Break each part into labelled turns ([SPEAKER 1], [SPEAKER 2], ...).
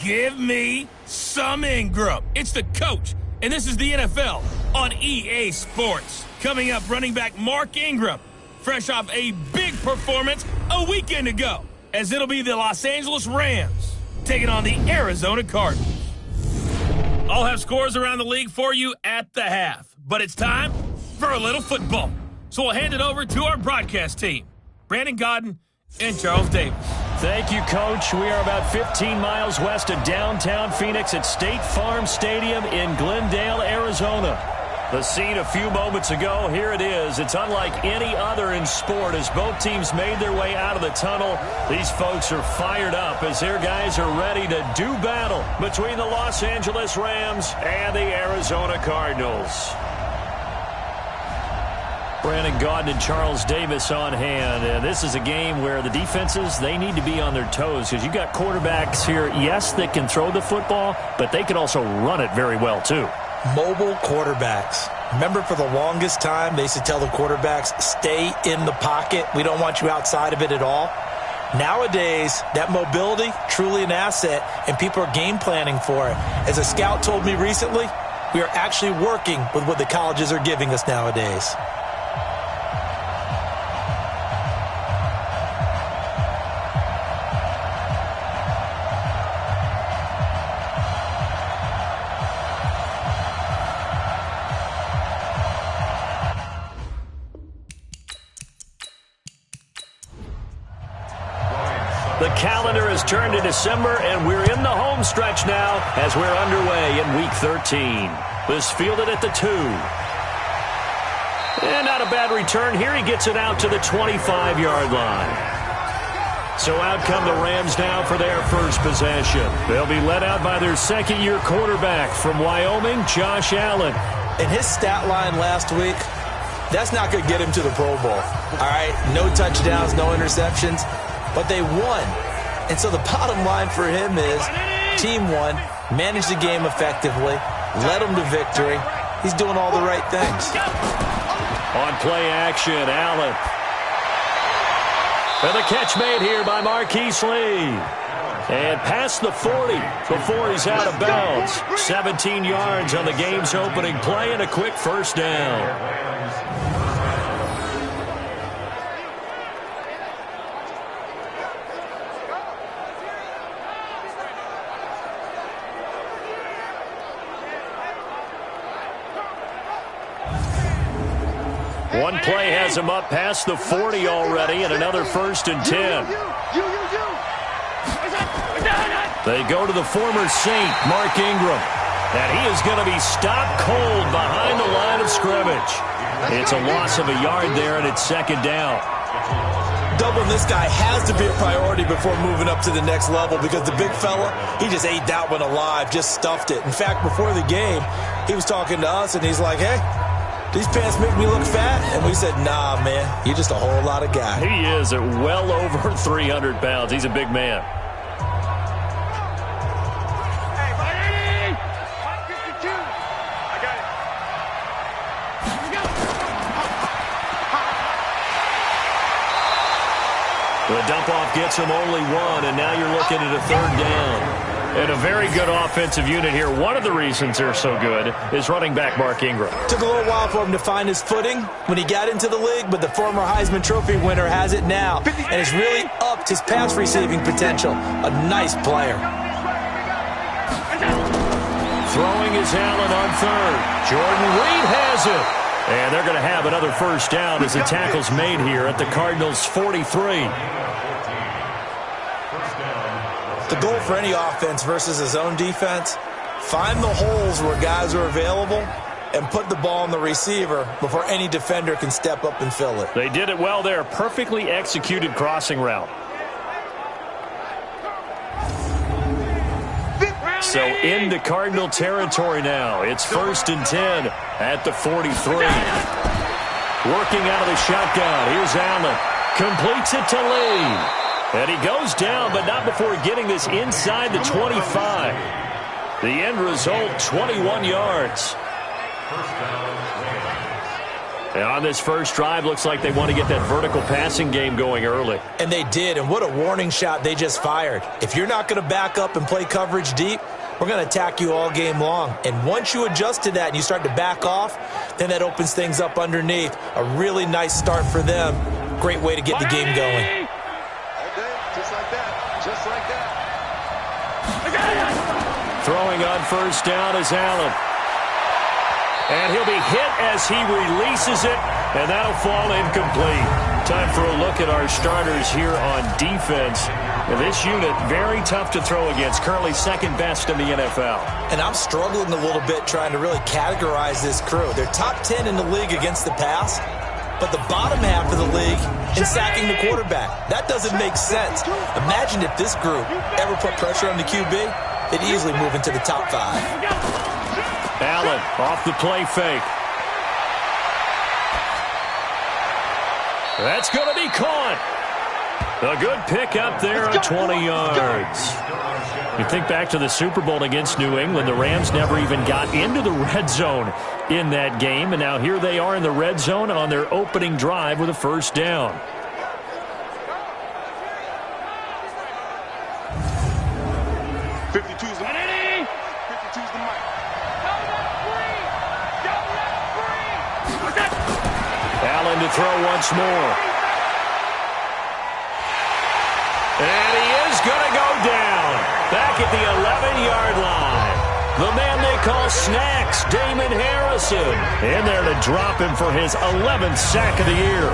[SPEAKER 1] Give me some Ingram. It's the coach, and this is the NFL on EA Sports. Coming up, running back Mark Ingram, fresh off a big performance a weekend ago, as it'll be the Los Angeles Rams taking on the Arizona Cardinals. I'll have scores around the league for you at the half, but it's time for a little football. So we'll hand it over to our broadcast team, Brandon Godden and Charles Davis.
[SPEAKER 2] Thank you, Coach. We are about 15 miles west of downtown Phoenix at State Farm Stadium in Glendale, Arizona. The scene a few moments ago, here it is. It's unlike any other in sport as both teams made their way out of the tunnel. These folks are fired up as their guys are ready to do battle between the Los Angeles Rams and the Arizona Cardinals. Brandon Gaudin and Charles Davis on hand. And this is a game where the defenses, they need to be on their toes because you've got quarterbacks here, yes, that can throw the football, but they can also run it very well too.
[SPEAKER 3] Mobile quarterbacks. Remember, for the longest time, they used to tell the quarterbacks, stay in the pocket. We don't want you outside of it at all. Nowadays, that mobility, truly an asset, and people are game planning for it. As a scout told me recently, we are actually working with what the colleges are giving us nowadays.
[SPEAKER 2] The calendar has turned to December, and we're in the home stretch now as we're underway in Week 13. This fielded at the 2. And not a bad return here. He gets it out to the 25-yard line. So out come the Rams now for their first possession. They'll be led out by their second-year quarterback from Wyoming, Josh Allen.
[SPEAKER 3] And his stat line last week, that's not going to get him to the Pro Bowl. All right, no touchdowns, no interceptions. But they won. And so the bottom line for him is team won, managed the game effectively, led them to victory. He's doing all the right things.
[SPEAKER 2] On play action, Allen. And the catch made here by Marquise Lee. And past the 40 before he's out of bounds. 17 yards on the game's opening play and a quick first down. One play has him up past the 40 already, and another 1st and 10. They go to the former Saint, Mark Ingram. And he is going to be stopped cold behind the line of scrimmage. It's a loss of a yard there, and it's second down.
[SPEAKER 3] Doubling this guy has to be a priority before moving up to the next level because the big fella, he just ate that one alive, just stuffed it. In fact, before the game, he was talking to us, and he's like, hey, these pants make me look fat? And we said, nah, man, you're just a whole lot of guy.
[SPEAKER 2] He is at well over 300 pounds. He's a big man.
[SPEAKER 4] Hey, buddy! 152. I got it. Here we go.
[SPEAKER 2] The dump-off gets him only one, and now you're looking at a 3rd down. And a very good offensive unit here. One of the reasons they're so good is running back Mark Ingram.
[SPEAKER 3] Took a little while for him to find his footing when he got into the league, but the former Heisman Trophy winner has it now and has really upped his pass receiving potential. A nice player.
[SPEAKER 2] Throwing is Allen on 3rd. Jordan Reed has it. And they're going to have another first down as the tackle's made here at the Cardinals' 43.
[SPEAKER 3] The goal for any offense versus his own defense, find the holes where guys are available and put the ball on the receiver before any defender can step up and fill it.
[SPEAKER 2] They did it well there. Perfectly executed crossing route. So into Cardinal territory now. It's 1st and 10 at the 43. Working out of the shotgun. Here's Allen. Completes it to Lee. And he goes down, but not before getting this inside the 25. The end result, 21 yards. And on this first drive, looks like they want to get that vertical passing game going early.
[SPEAKER 3] And they did, and what a warning shot they just fired. If you're not going to back up and play coverage deep, we're going to attack you all game long. And once you adjust to that and you start to back off, then that opens things up underneath. A really nice start for them. Great way to get the game going.
[SPEAKER 4] Just like that. Just like that.
[SPEAKER 2] Throwing on first down is Allen. And he'll be hit as he releases it, and that'll fall incomplete. Time for a look at our starters here on defense. This unit, very tough to throw against, currently second best in the NFL.
[SPEAKER 3] And I'm struggling a little bit trying to really categorize this crew. They're top 10 in the league against the pass, but the bottom half of the league in sacking the quarterback. That doesn't make sense. Imagine if this group ever put pressure on the QB, they'd easily move into the top 5.
[SPEAKER 2] Allen off the play fake. That's going to be caught. A good pick up there at 20 yards. You think back to the Super Bowl against New England, the Rams never even got into the red zone in that game, and now here they are in the red zone on their opening drive with a first down. Allen to throw once more. And he is going to go down. Back at the 11-yard line. The man they call Snacks, Damon Harrison. In there to drop him for his 11th sack of the year.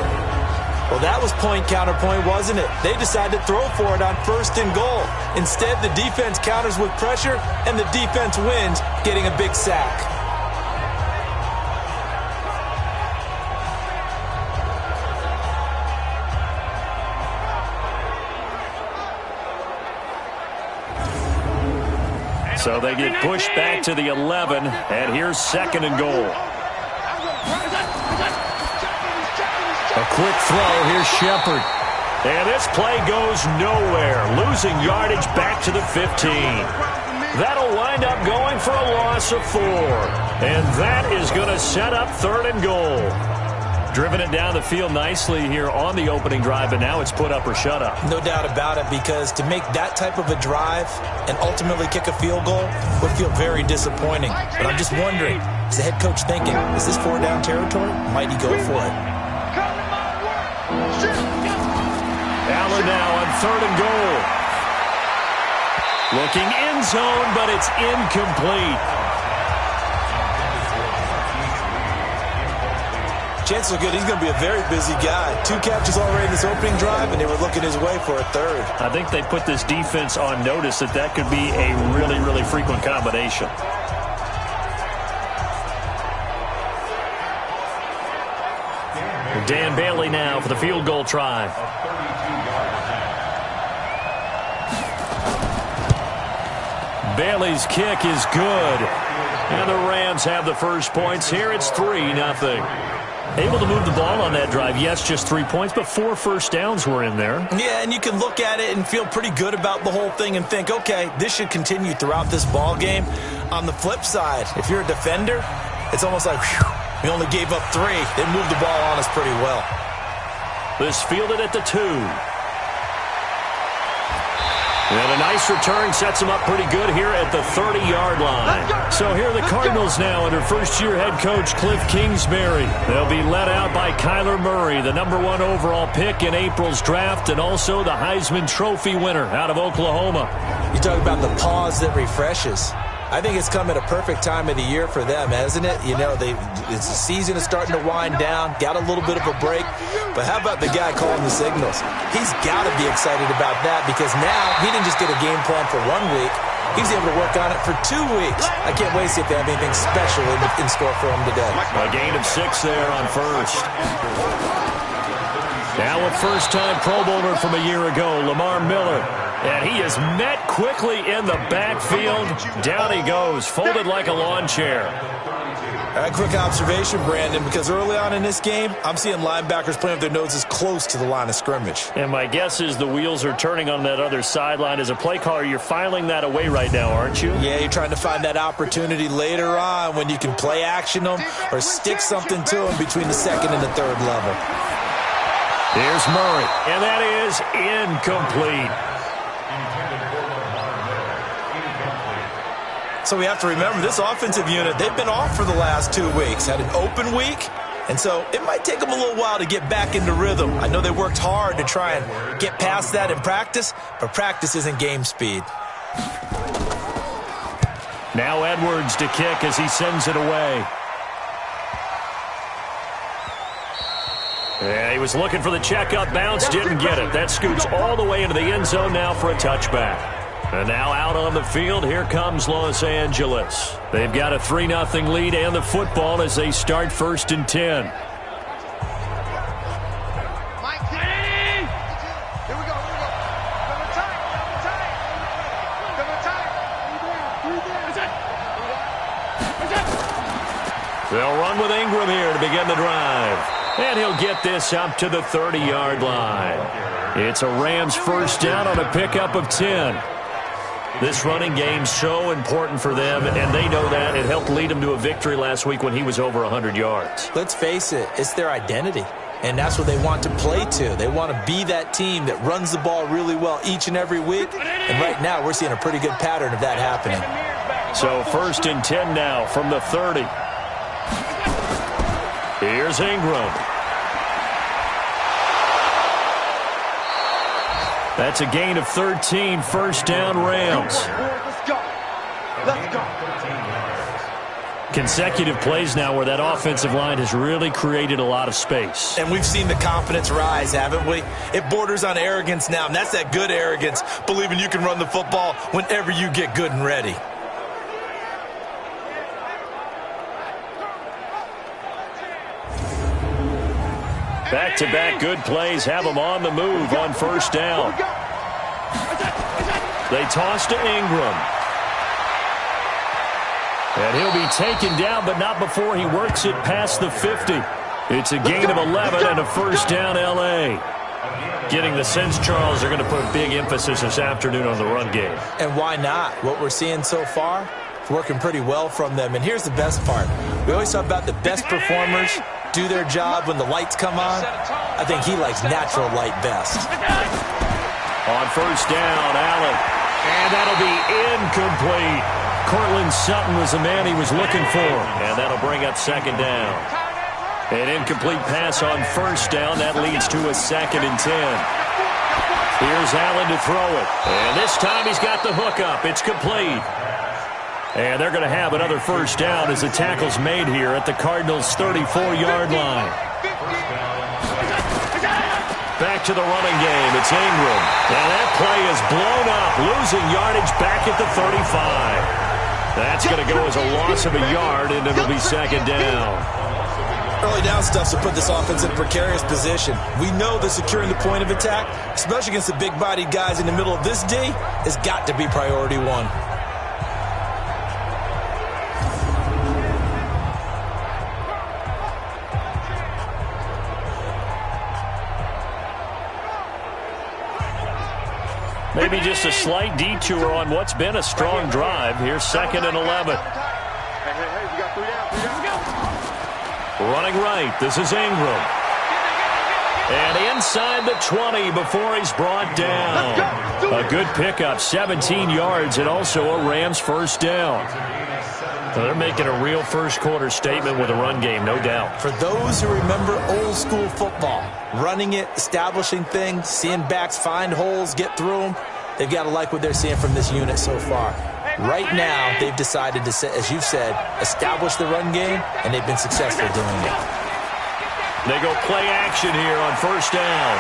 [SPEAKER 3] Well, that was point counterpoint, wasn't it? They decided to throw for it on first and goal. Instead, the defense counters with pressure, and the defense wins, getting a big sack.
[SPEAKER 2] So they get pushed back to the 11, and here's second and goal. A quick throw, here's Shepard. And this play goes nowhere, losing yardage back to the 15. That'll wind up going for a loss of 4. And that is going to set up third and goal. Driven it down the field nicely here on the opening drive, and now it's put up or shut up.
[SPEAKER 3] No doubt about it, because to make that type of a drive and ultimately kick a field goal would feel very disappointing. But I'm just wondering, is the head coach thinking, is this 4-down territory? Might he go for it?
[SPEAKER 2] Allen now on third and goal. Looking end zone, but it's incomplete.
[SPEAKER 3] Chances are good he's going to be a very busy guy. 2 catches already in this opening drive, and they were looking his way for a third.
[SPEAKER 2] I think they put this defense on notice that could be a really, really frequent combination. Dan Bailey now for the field goal try. Bailey's kick is good. And the Rams have the first points here. It's 3-0. Able to move the ball on that drive. Yes, just 3 points, but 4 first downs were in there.
[SPEAKER 3] Yeah, and you can look at it and feel pretty good about the whole thing and think, okay, this should continue throughout this ball game. On the flip side, if you're a defender, it's almost like, whew, we only gave up 3. They moved the ball on us pretty well.
[SPEAKER 2] This fielded at the 2. And a nice return sets them up pretty good here at the 30-yard line. So here are the Cardinals now under first-year head coach Cliff Kingsbury. They'll be led out by Kyler Murray, the #1 overall pick in April's draft, and also the Heisman Trophy winner out of Oklahoma.
[SPEAKER 3] You talk about the pause that refreshes. I think it's come at a perfect time of the year for them, hasn't it? You know, it's the season is starting to wind down, got a little bit of a break. But how about the guy calling the signals? He's got to be excited about that, because now he didn't just get a game plan for 1 week. He's able to work on it for 2 weeks. I can't wait to see if they have anything special in store for him today.
[SPEAKER 2] A gain of 6 there on first. Now a first-time Pro Bowler from a year ago, Lamar Miller. And he is met quickly in the backfield. Down he goes, folded like a lawn chair.
[SPEAKER 3] A quick observation, Brandon, because early on in this game, I'm seeing linebackers playing with their noses close to the line of scrimmage.
[SPEAKER 2] And my guess is the wheels are turning on that other sideline. As a play caller, you're filing that away right now, aren't you?
[SPEAKER 3] Yeah, you're trying to find that opportunity later on when you can play action them or stick something to them between the second and the third level.
[SPEAKER 2] Here's Murray, and that is incomplete.
[SPEAKER 3] So we have to remember this offensive unit, they've been off for the last 2 weeks, had an open week, and so it might take them a little while to get back into rhythm. I know they worked hard to try and get past that in practice, but practice isn't game speed.
[SPEAKER 2] Now Edwards to kick as he sends it away. Yeah, he was looking for the checkup bounce, didn't get it. That scoots all the way into the end zone now for a touchback. And now out on the field, here comes Los Angeles. They've got a 3-0 lead and the football as they start 1st and 10. They'll run with Ingram here to begin the drive. And he'll get this up to the 30-yard line. It's a Rams first down on a pickup of 10. This running game's so important for them, and they know that. It helped lead them to a victory last week when he was over 100 yards.
[SPEAKER 3] Let's face it, it's their identity, and that's what they want to play to. They want to be that team that runs the ball really well each and every week, and right now we're seeing a pretty good pattern of that happening.
[SPEAKER 2] So 1st and 10 now from the 30. Here's Ingram. That's a gain of 13, first down Rams. Let's go. Consecutive plays now where that offensive line has really created a lot of space.
[SPEAKER 3] And we've seen the confidence rise, haven't we? It borders on arrogance now, and that's that good arrogance, believing you can run the football whenever you get good and ready.
[SPEAKER 2] Back-to-back good plays have them on the move on first down. They toss to Ingram. And he'll be taken down, but not before he works it past the 50. It's a gain of 11 and a first down L.A. Getting the sense, Charles, they're going to put big emphasis this afternoon on the run game.
[SPEAKER 3] And why not? What we're seeing so far, it's working pretty well from them. And here's the best part. We always talk about the best performers do their job when the lights come on. I think he likes natural light best.
[SPEAKER 2] On first down, Allen. And that'll be incomplete. Cortland Sutton was the man he was looking for. And that'll bring up second down. An incomplete pass on first down. That leads to a 2nd and 10. Here's Allen to throw it. And this time he's got the hook up. It's complete. And they're going to have another first down as the tackle's made here at the Cardinals' 34-yard line. Back to the running game. It's Ingram. And that play is blown up, losing yardage back at the 35. That's going to go as a loss of a yard, and it'll be second down.
[SPEAKER 3] Early down stuff to put this offense in a precarious position. We know that securing the point of attack, especially against the big-bodied guys in the middle of this D, has got to be priority one.
[SPEAKER 2] Maybe just a slight detour on what's been a strong drive. Here's 2nd and 11. Running right, this is Ingram. And inside the 20 before he's brought down. A good pickup, 17 yards, and also a Rams first down. So they're making a real first-quarter statement with a run game, no doubt.
[SPEAKER 3] For those who remember old-school football, running it, establishing things, seeing backs find holes, get through them, they've got to like what they're seeing from this unit so far. Right now, they've decided to, as you've said, establish the run game, and they've been successful doing it.
[SPEAKER 2] They go play action here on first down.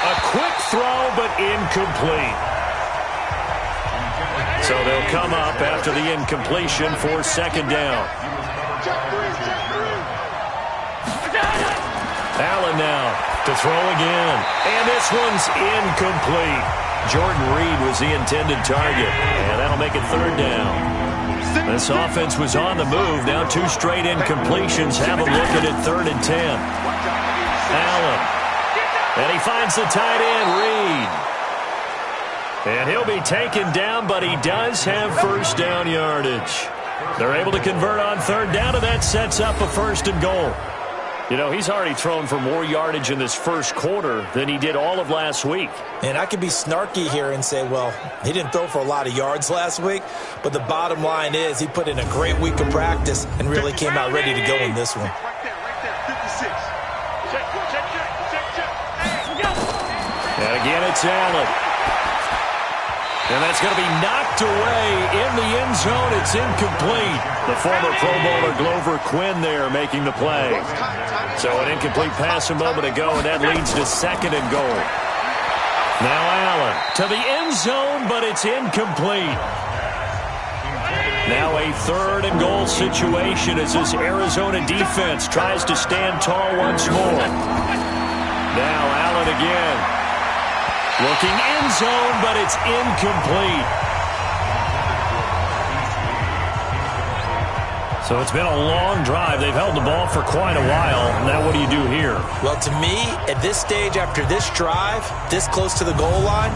[SPEAKER 2] A quick throw, but incomplete. So they'll come up after the incompletion for second down. Allen now to throw again. And this one's incomplete. Jordan Reed was the intended target, and that'll make it third down. This offense was on the move. Now 2 straight incompletions have them looking at 3rd and 10. Allen. And he finds the tight end, Reed. And he'll be taken down, but he does have first down yardage. They're able to convert on 3rd down, and that sets up a 1st and goal. You know, he's already thrown for more yardage in this first quarter than he did all of last week.
[SPEAKER 3] And I could be snarky here and say, well, he didn't throw for a lot of yards last week, but the bottom line is he put in a great week of practice and really came out ready to go in this one.
[SPEAKER 2] And again, it's Allen. And that's going to be knocked away in the end zone. It's incomplete. The former Pro Bowler Glover Quinn there making the play. So an incomplete pass a moment ago, and that leads to 2nd and goal. Now Allen to the end zone, but it's incomplete. Now a 3rd and goal situation as this Arizona defense tries to stand tall once more. Now Allen again. Looking end zone, but it's incomplete. So it's been a long drive. They've held the ball for quite a while. Now what do you do here?
[SPEAKER 3] Well, to me, at this stage, after this drive, this close to the goal line,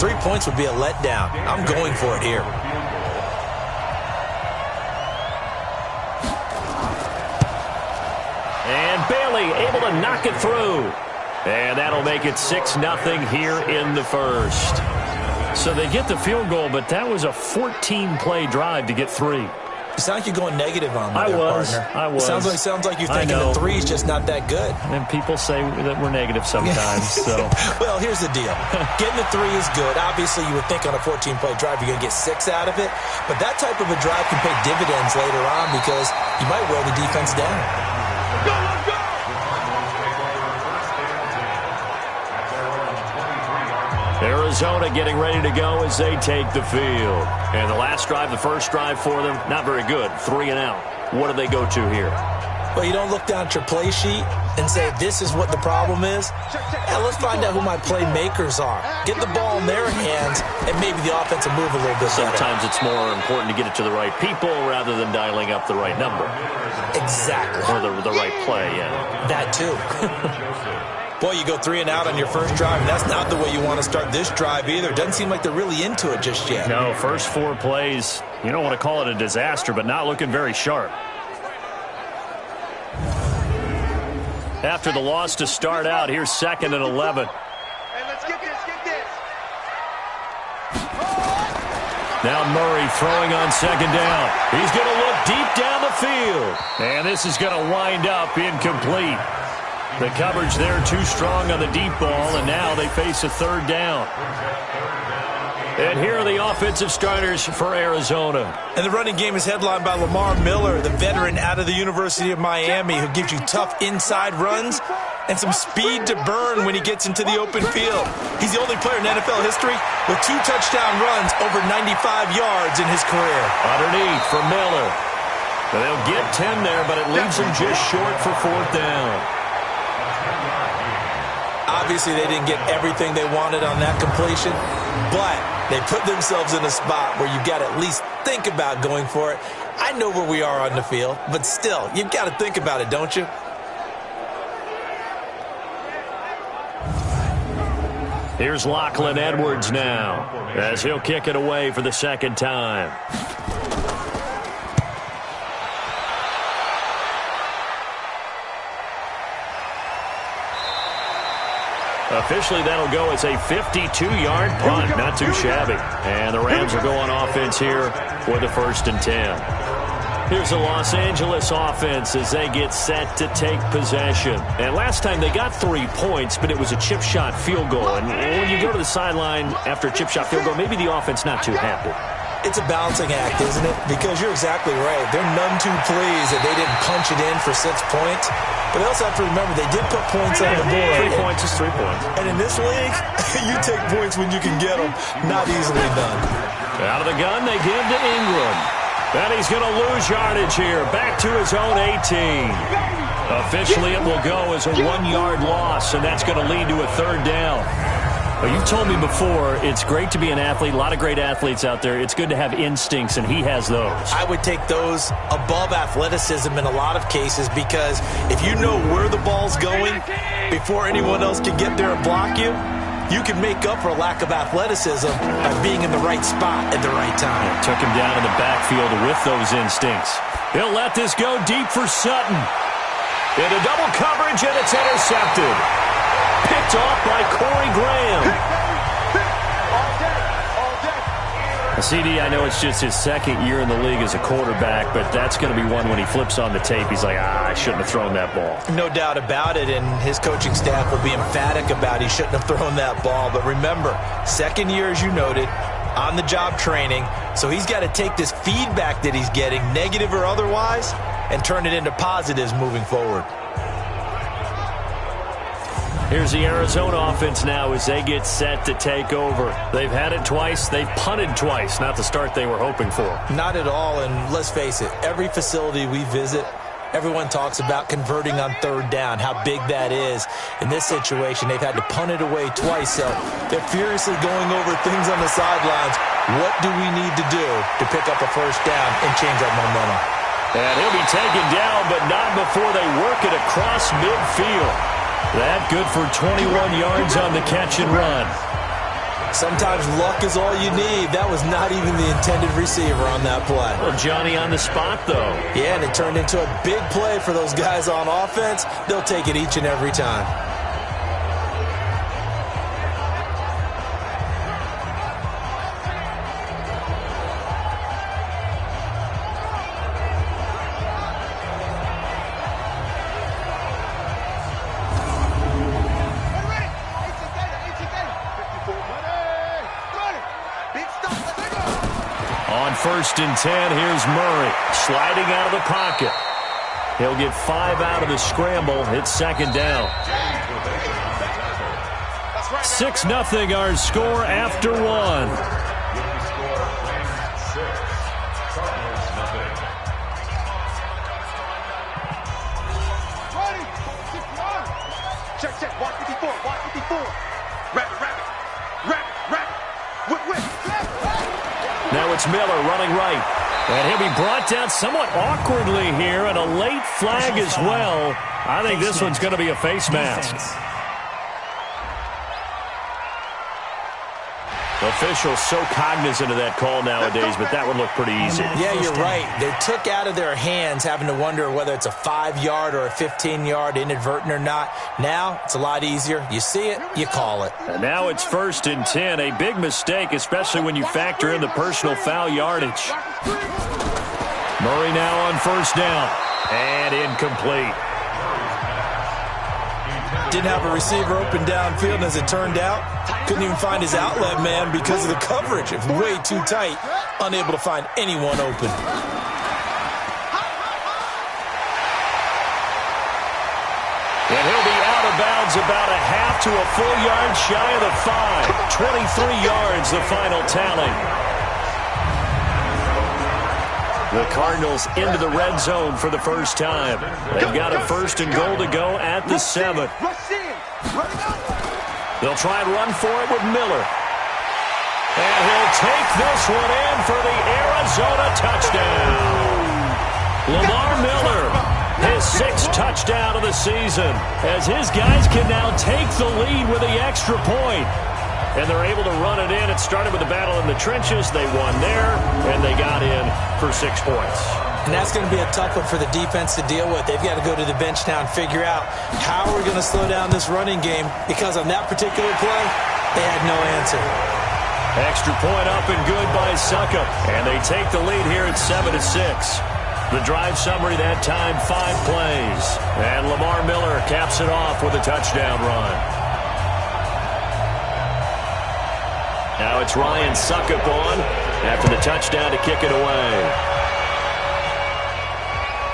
[SPEAKER 3] 3 points would be a letdown. I'm going for it here.
[SPEAKER 2] And Bailey able to knock it through. And that'll make it 6-0 here in the first. So they get the field goal, but that was a 14-play drive to get 3.
[SPEAKER 3] You sound like you're going negative on me,
[SPEAKER 2] partner.
[SPEAKER 3] I was. Sounds like you're thinking the 3 is just not that good.
[SPEAKER 2] And people say that we're negative sometimes. So,
[SPEAKER 3] well, here's the deal. Getting the 3 is good. Obviously, you would think on a 14-play drive you're going to get 6 out of it. But that type of a drive can pay dividends later on because you might wear the defense down.
[SPEAKER 2] Arizona getting ready to go as they take the field. And the last drive, the first drive for them, not very good. 3 and out. What do they go to here?
[SPEAKER 3] Well, you don't look down at your play sheet and say, this is what the problem is. Now, let's find out who my playmakers are. Get the ball in their hands, and maybe the offense will move a little bit better.
[SPEAKER 2] Sometimes it's more important to get it to the right people rather than dialing up the right number.
[SPEAKER 3] Exactly.
[SPEAKER 2] Or the right play, yeah.
[SPEAKER 3] That, too. Boy, you go 3 and out on your first drive, and that's not the way you want to start this drive either. Doesn't seem like they're really into it just yet.
[SPEAKER 2] No, first 4 plays, you don't want to call it a disaster, but not looking very sharp. After the loss to start out, here's 2nd and 11.
[SPEAKER 4] Hey, let's get this.
[SPEAKER 2] Now Murray throwing on 2nd down. He's going to look deep down the field. And this is going to wind up incomplete. The coverage there too strong on the deep ball, and now they face a 3rd down. And here are the offensive starters for Arizona.
[SPEAKER 3] And the running game is headlined by Lamar Miller, the veteran out of the University of Miami, who gives you tough inside runs and some speed to burn when he gets into the open field. He's the only player in NFL history with 2 touchdown runs over 95 yards in his career.
[SPEAKER 2] Underneath for Miller. And they'll get 10 there, but it leaves him just short for 4th down.
[SPEAKER 3] Obviously, they didn't get everything they wanted on that completion, but they put themselves in a spot where you've got to at least think about going for it. I know where we are on the field, but still, you've got to think about it, don't you?
[SPEAKER 2] Here's Lachlan Edwards now, as he'll kick it away for the 2nd time. Officially, that'll go as a 52-yard punt. Not too shabby. And the Rams will go on offense here for the 1st and 10. Here's the Los Angeles offense as they get set to take possession. And last time they got 3 points, but it was a chip shot field goal. And when you go to the sideline after a chip shot field goal, maybe the offense not too happy.
[SPEAKER 3] It's a balancing act, isn't it? Because you're exactly right. They're none too pleased that they didn't punch it in for 6 points. But they also have to remember they did put points on the board.
[SPEAKER 2] 3 points is 3 points.
[SPEAKER 3] And in this league, you take points when you can get them. Not easily done.
[SPEAKER 2] Out of the gun, they give to Ingram. And he's going to lose yardage here. Back to his own 18. Officially, it will go as a 1-yard loss, and that's going to lead to a 3rd down. Well, you've told me before, it's great to be an athlete. A lot of great athletes out there. It's good to have instincts, and he has those.
[SPEAKER 3] I would take those above athleticism in a lot of cases, because if you know where the ball's going before anyone else can get there and block you, you can make up for a lack of athleticism by being in the right spot at the right time.
[SPEAKER 2] Yeah, took him down in the backfield with those instincts. He'll let this go deep for Sutton. Into double coverage, and it's intercepted. Picked off by Corey Graham. CD, I know it's just his second year in the league as a quarterback, but that's going to be one when he flips on the tape. He's like, I shouldn't have thrown that ball.
[SPEAKER 3] No doubt about it, and his coaching staff will be emphatic about he shouldn't have thrown that ball. But remember, second year, as you noted, on-the-job training, so he's got to take this feedback that he's getting, negative or otherwise, and turn it into positives moving forward.
[SPEAKER 2] Here's the Arizona offense now as they get set to take over. They've had it twice. They've punted twice. Not the start they were hoping for.
[SPEAKER 3] Not at all, and let's face it, every facility we visit, everyone talks about converting on third down, how big that is. In this situation, they've had to punt it away twice, so they're furiously going over things on the sidelines. What do we need to do to pick up a first down and change our momentum?
[SPEAKER 2] And he'll be taken down, but not before they work it across midfield. That good for 21 yards on the catch and run.
[SPEAKER 3] Sometimes luck is all you need. That was not even the intended receiver on that play.
[SPEAKER 2] Well, Johnny on the spot, though.
[SPEAKER 3] Yeah, and it turned into a big play for those guys on offense. They'll take it each and every time.
[SPEAKER 2] First and 10, here's Murray sliding out of the pocket. He'll get 5 out of the scramble. It's second down. 6-0 our score after one.
[SPEAKER 4] Check, 154, 154. Rabbit.
[SPEAKER 2] Now it's Miller running right. And he'll be brought down somewhat awkwardly here, and a late flag as well. I think this one's going to be a face mask. Officials so cognizant of that call nowadays, but that would look pretty easy.
[SPEAKER 3] Yeah, you're right. They took out of their hands having to wonder whether it's a 5-yard or a 15-yard, inadvertent or not. Now it's a lot easier. You see it, you call it.
[SPEAKER 2] And now it's first and 10. A big mistake, especially when you factor in the personal foul yardage. Murray now on first down. And incomplete.
[SPEAKER 3] Didn't have a receiver open downfield, as it turned out. Couldn't even find his outlet man because of the coverage. It was way too tight. Unable to find anyone open.
[SPEAKER 2] And he'll be out of bounds about a half to a full yard shy of the 5. 23 yards, the final tally. The Cardinals into the red zone for the first time. They've got a first and goal to go at the 7. They'll try and run for it with Miller. And he'll take this one in for the Arizona touchdown. Lamar Miller, his 6th touchdown of the season, as his guys can now take the lead with the extra point. And they're able to run it in. It started with a battle in the trenches. They won there, and they got in for 6 points.
[SPEAKER 3] And that's going to be a tough one for the defense to deal with. They've got to go to the bench now and figure out how we're going to slow down this running game, because on that particular play, they had no answer.
[SPEAKER 2] Extra point up and good by Suckup. And they take the lead here at 7-6. The drive summary that time, 5 plays. And Lamar Miller caps it off with a touchdown run. Now it's Ryan Suckup on after the touchdown to kick it away.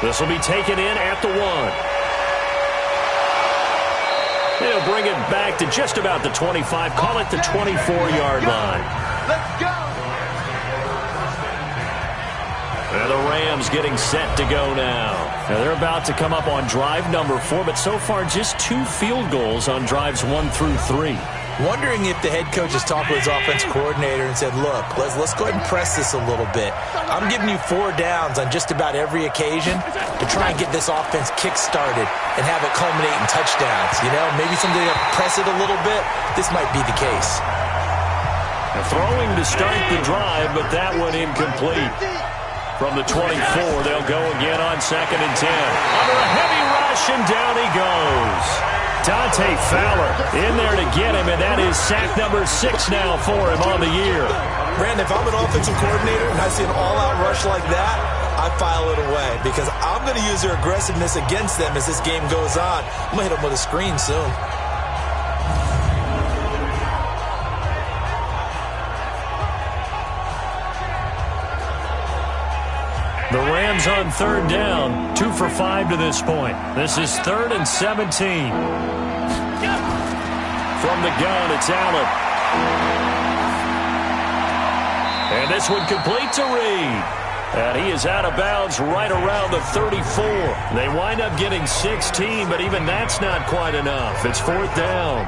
[SPEAKER 2] This will be taken in at the 1. They'll bring it back to just about the 25. Call it the 24-yard line.
[SPEAKER 4] Let's go.
[SPEAKER 2] And the Rams getting set to go now. Now they're about to come up on drive number 4, but so far just 2 field goals on drives 1 through 3.
[SPEAKER 3] Wondering if the head coach has talked with his offense coordinator and said, look, let's go ahead and press this a little bit. I'm giving you 4 downs on just about every occasion to try and get this offense kick-started and have it culminate in touchdowns. You know, maybe somebody to press it a little bit. This might be the case.
[SPEAKER 2] Throwing to start the drive, but that one incomplete. From the 24, they'll go again on 2nd and 10. Under a heavy rush, and down he goes. Dante Fowler in there to get him, and that is sack number 6 now for him on the year.
[SPEAKER 3] Brandon, if I'm an offensive coordinator and I see an all-out rush like that, I file it away because I'm going to use their aggressiveness against them as this game goes on. I'm going to hit them with a screen soon.
[SPEAKER 2] The Rams on 3rd down, 2 for 5 to this point. This is 3rd and 17. From the gun, it's Allen. And this one complete to Reed. And he is out of bounds right around the 34. They wind up getting 16, but even that's not quite enough. It's 4th down.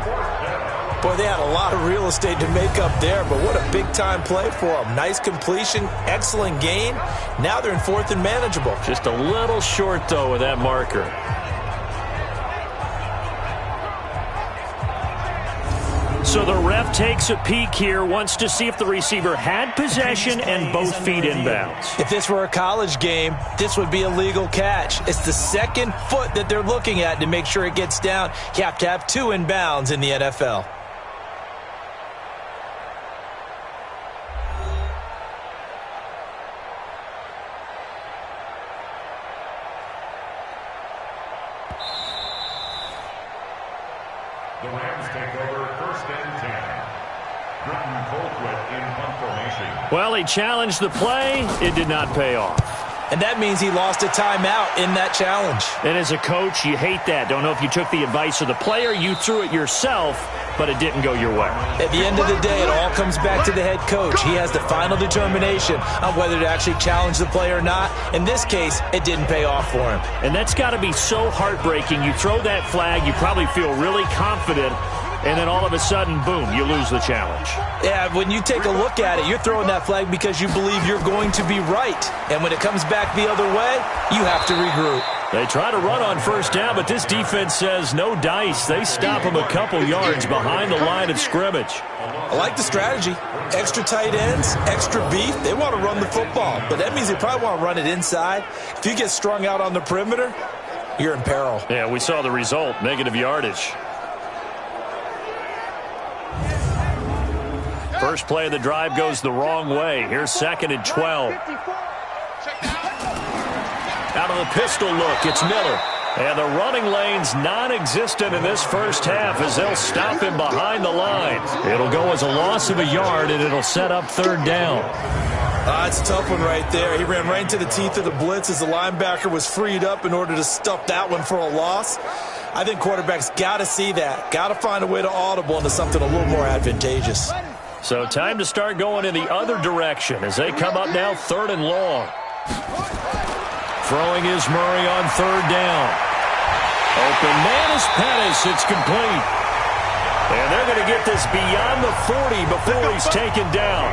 [SPEAKER 3] Boy, they had a lot of real estate to make up there, but what a big-time play for them. Nice completion, excellent gain. Now they're in 4th and manageable.
[SPEAKER 2] Just a little short, though, with that marker. So the ref takes a peek here, wants to see if the receiver had possession and both feet inbounds.
[SPEAKER 3] If this were a college game, this would be a legal catch. It's the 2nd foot that they're looking at to make sure it gets down. You have to have 2 inbounds in the NFL.
[SPEAKER 5] The Rams take over 1st and 10. In punt formation.
[SPEAKER 2] Well, he challenged the play. It did not pay off.
[SPEAKER 3] And that means he lost a timeout in that challenge.
[SPEAKER 2] And as a coach, you hate that. Don't know if you took the advice of the player, you threw it yourself, but it didn't go your way.
[SPEAKER 3] At the end of the day, it all comes back to the head coach. He has the final determination on whether to actually challenge the play or not. In this case, it didn't pay off for him.
[SPEAKER 2] And that's got to be so heartbreaking. You throw that flag, you probably feel really confident, and then all of a sudden, boom, you lose the challenge.
[SPEAKER 3] Yeah, when you take a look at it, you're throwing that flag because you believe you're going to be right. And when it comes back the other way, you have to regroup.
[SPEAKER 2] They try to run on 1st down, but this defense says no dice. They stop him a couple yards behind the line of scrimmage.
[SPEAKER 3] I like the strategy. Extra tight ends, extra beef. They want to run the football, but that means they probably want to run it inside. If you get strung out on the perimeter, you're in peril.
[SPEAKER 2] Yeah, we saw the result, negative yardage. First play of the drive goes the wrong way. Here's 2nd and 12. Out of the pistol look, it's Miller. And the running lane's non-existent in this first half as they'll stop him behind the line. It'll go as a loss of a yard, and it'll set up 3rd down.
[SPEAKER 3] It's a tough one right there. He ran right into the teeth of the blitz as the linebacker was freed up in order to stuff that one for a loss. I think quarterbacks got to see that. Got to find a way to audible into something a little more advantageous.
[SPEAKER 2] So time to start going in the other direction as they come up now 3rd and long. Throwing is Murray on 3rd down. Open man is Pettis. It's complete. And they're going to get this beyond the 40 before he's taken down.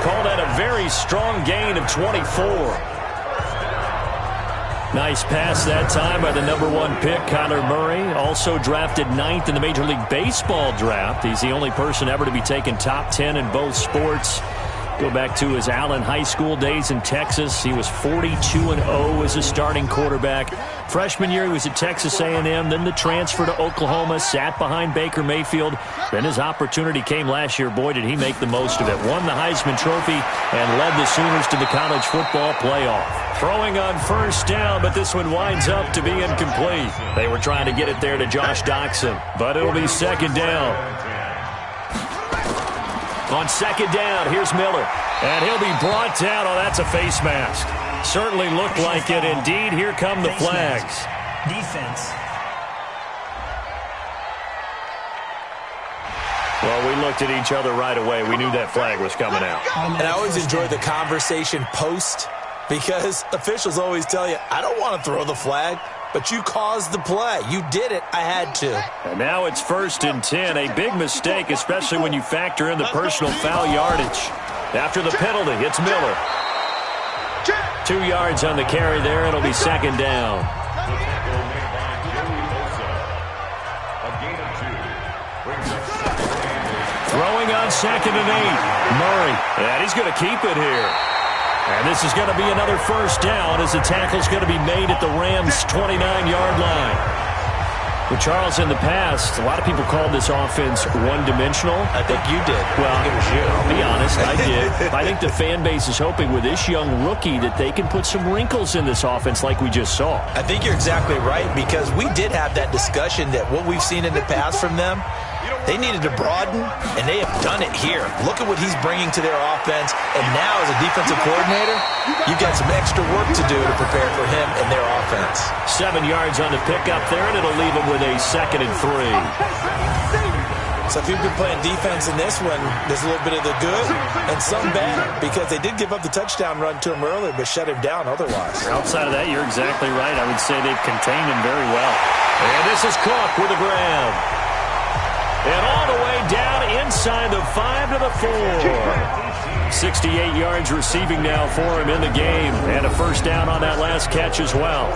[SPEAKER 2] Called that a very strong gain of 24. Nice pass that time by the #1 pick, Kyler Murray. Also drafted 9th in the Major League Baseball draft. He's the only person ever to be taken top 10 in both sports. Go back to his Allen High School days in Texas. He was 42-0 as a starting quarterback. Freshman year, he was at Texas A&M. Then the transfer to Oklahoma, sat behind Baker Mayfield. Then his opportunity came last year. Boy, did he make the most of it. Won the Heisman Trophy and led the Sooners to the college football playoff. Throwing on 1st down, but this one winds up to be incomplete. They were trying to get it there to Josh Doxson, but it'll be 2nd down. On 2nd down, here's Miller. And he'll be brought down. Oh, that's a face mask. Certainly looked like it. Indeed, here come the flags.
[SPEAKER 6] Defense.
[SPEAKER 2] Well, we looked at each other right away. We knew that flag was coming out.
[SPEAKER 3] And I always enjoy the conversation post because officials always tell you, I don't want to throw the flag. but you caused the play. You did it. I had to.
[SPEAKER 2] And now it's 1st and 10. A big mistake, especially when you factor in the personal foul yardage. After the penalty, it's Miller. 2 yards on the carry there. It'll be 2nd down. Throwing on 2nd and 8. Murray. And he's going to keep it here. And this is going to be another 1st down as the tackle's going to be made at the Rams' 29-yard line. Well, Charles, in the past, a lot of people called this offense one-dimensional.
[SPEAKER 3] I think you did.
[SPEAKER 2] Well,
[SPEAKER 3] it was you.
[SPEAKER 2] I'll be honest, I did. I think the fan base is hoping with this young rookie that they can put some wrinkles in this offense like we just saw.
[SPEAKER 3] I think you're exactly right, because we did have that discussion that what we've seen in the past from them, they needed to broaden, and they have done it here. Look at what he's bringing to their offense, and now as a defensive coordinator, you've got some extra work to do to prepare for him and their offense.
[SPEAKER 2] 7 yards on the pickup there, and it'll leave him with a 2nd and 3.
[SPEAKER 3] So if you've been playing defense in this one, there's a little bit of the good and some bad, because they did give up the touchdown run to him earlier, but shut him down otherwise.
[SPEAKER 2] Outside of that, you're exactly right. I would say they've contained him very well. And this is Cook with the grab. And all the way down inside the 5 to the 4. 68 yards receiving now for him in the game. And a 1st down on that last catch as well.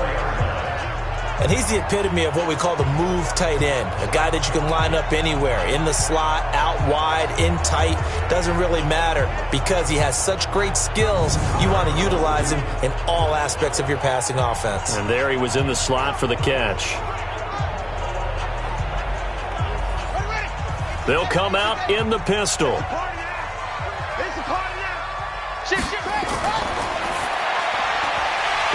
[SPEAKER 3] And he's the epitome of what we call the move tight end. A guy that you can line up anywhere. In the slot, out wide, in tight. Doesn't really matter, because he has such great skills. You want to utilize him in all aspects of your passing offense.
[SPEAKER 2] And there he was in the slot for the catch. They'll come out in the pistol.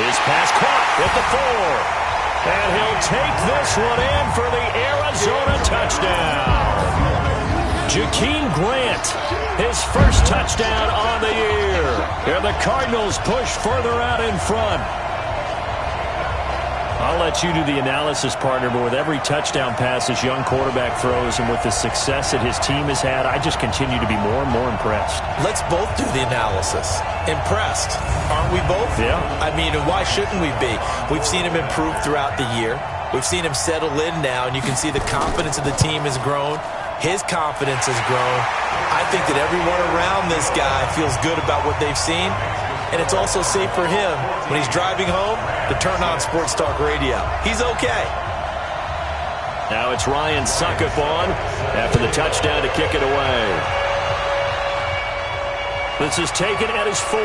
[SPEAKER 2] His pass caught at the 4. And he'll take this one in for the Arizona touchdown. Jakeem Grant, his 1st touchdown on the year. And the Cardinals push further out in front. I'll let you do the analysis, partner, but with every touchdown pass this young quarterback throws and with the success that his team has had, I just continue to be more and more impressed.
[SPEAKER 3] Let's both do the analysis. Impressed. Aren't we both?
[SPEAKER 2] Yeah.
[SPEAKER 3] I mean, and why shouldn't we be? We've seen him improve throughout the year. We've seen him settle in now, and you can see the confidence of the team has grown. His confidence has grown. I think that everyone around this guy feels good about what they've seen. And it's also safe for him when he's driving home to turn on Sports Talk Radio. He's okay.
[SPEAKER 2] Now it's Ryan Suckup on after the touchdown to kick it away. This is taken at his 4.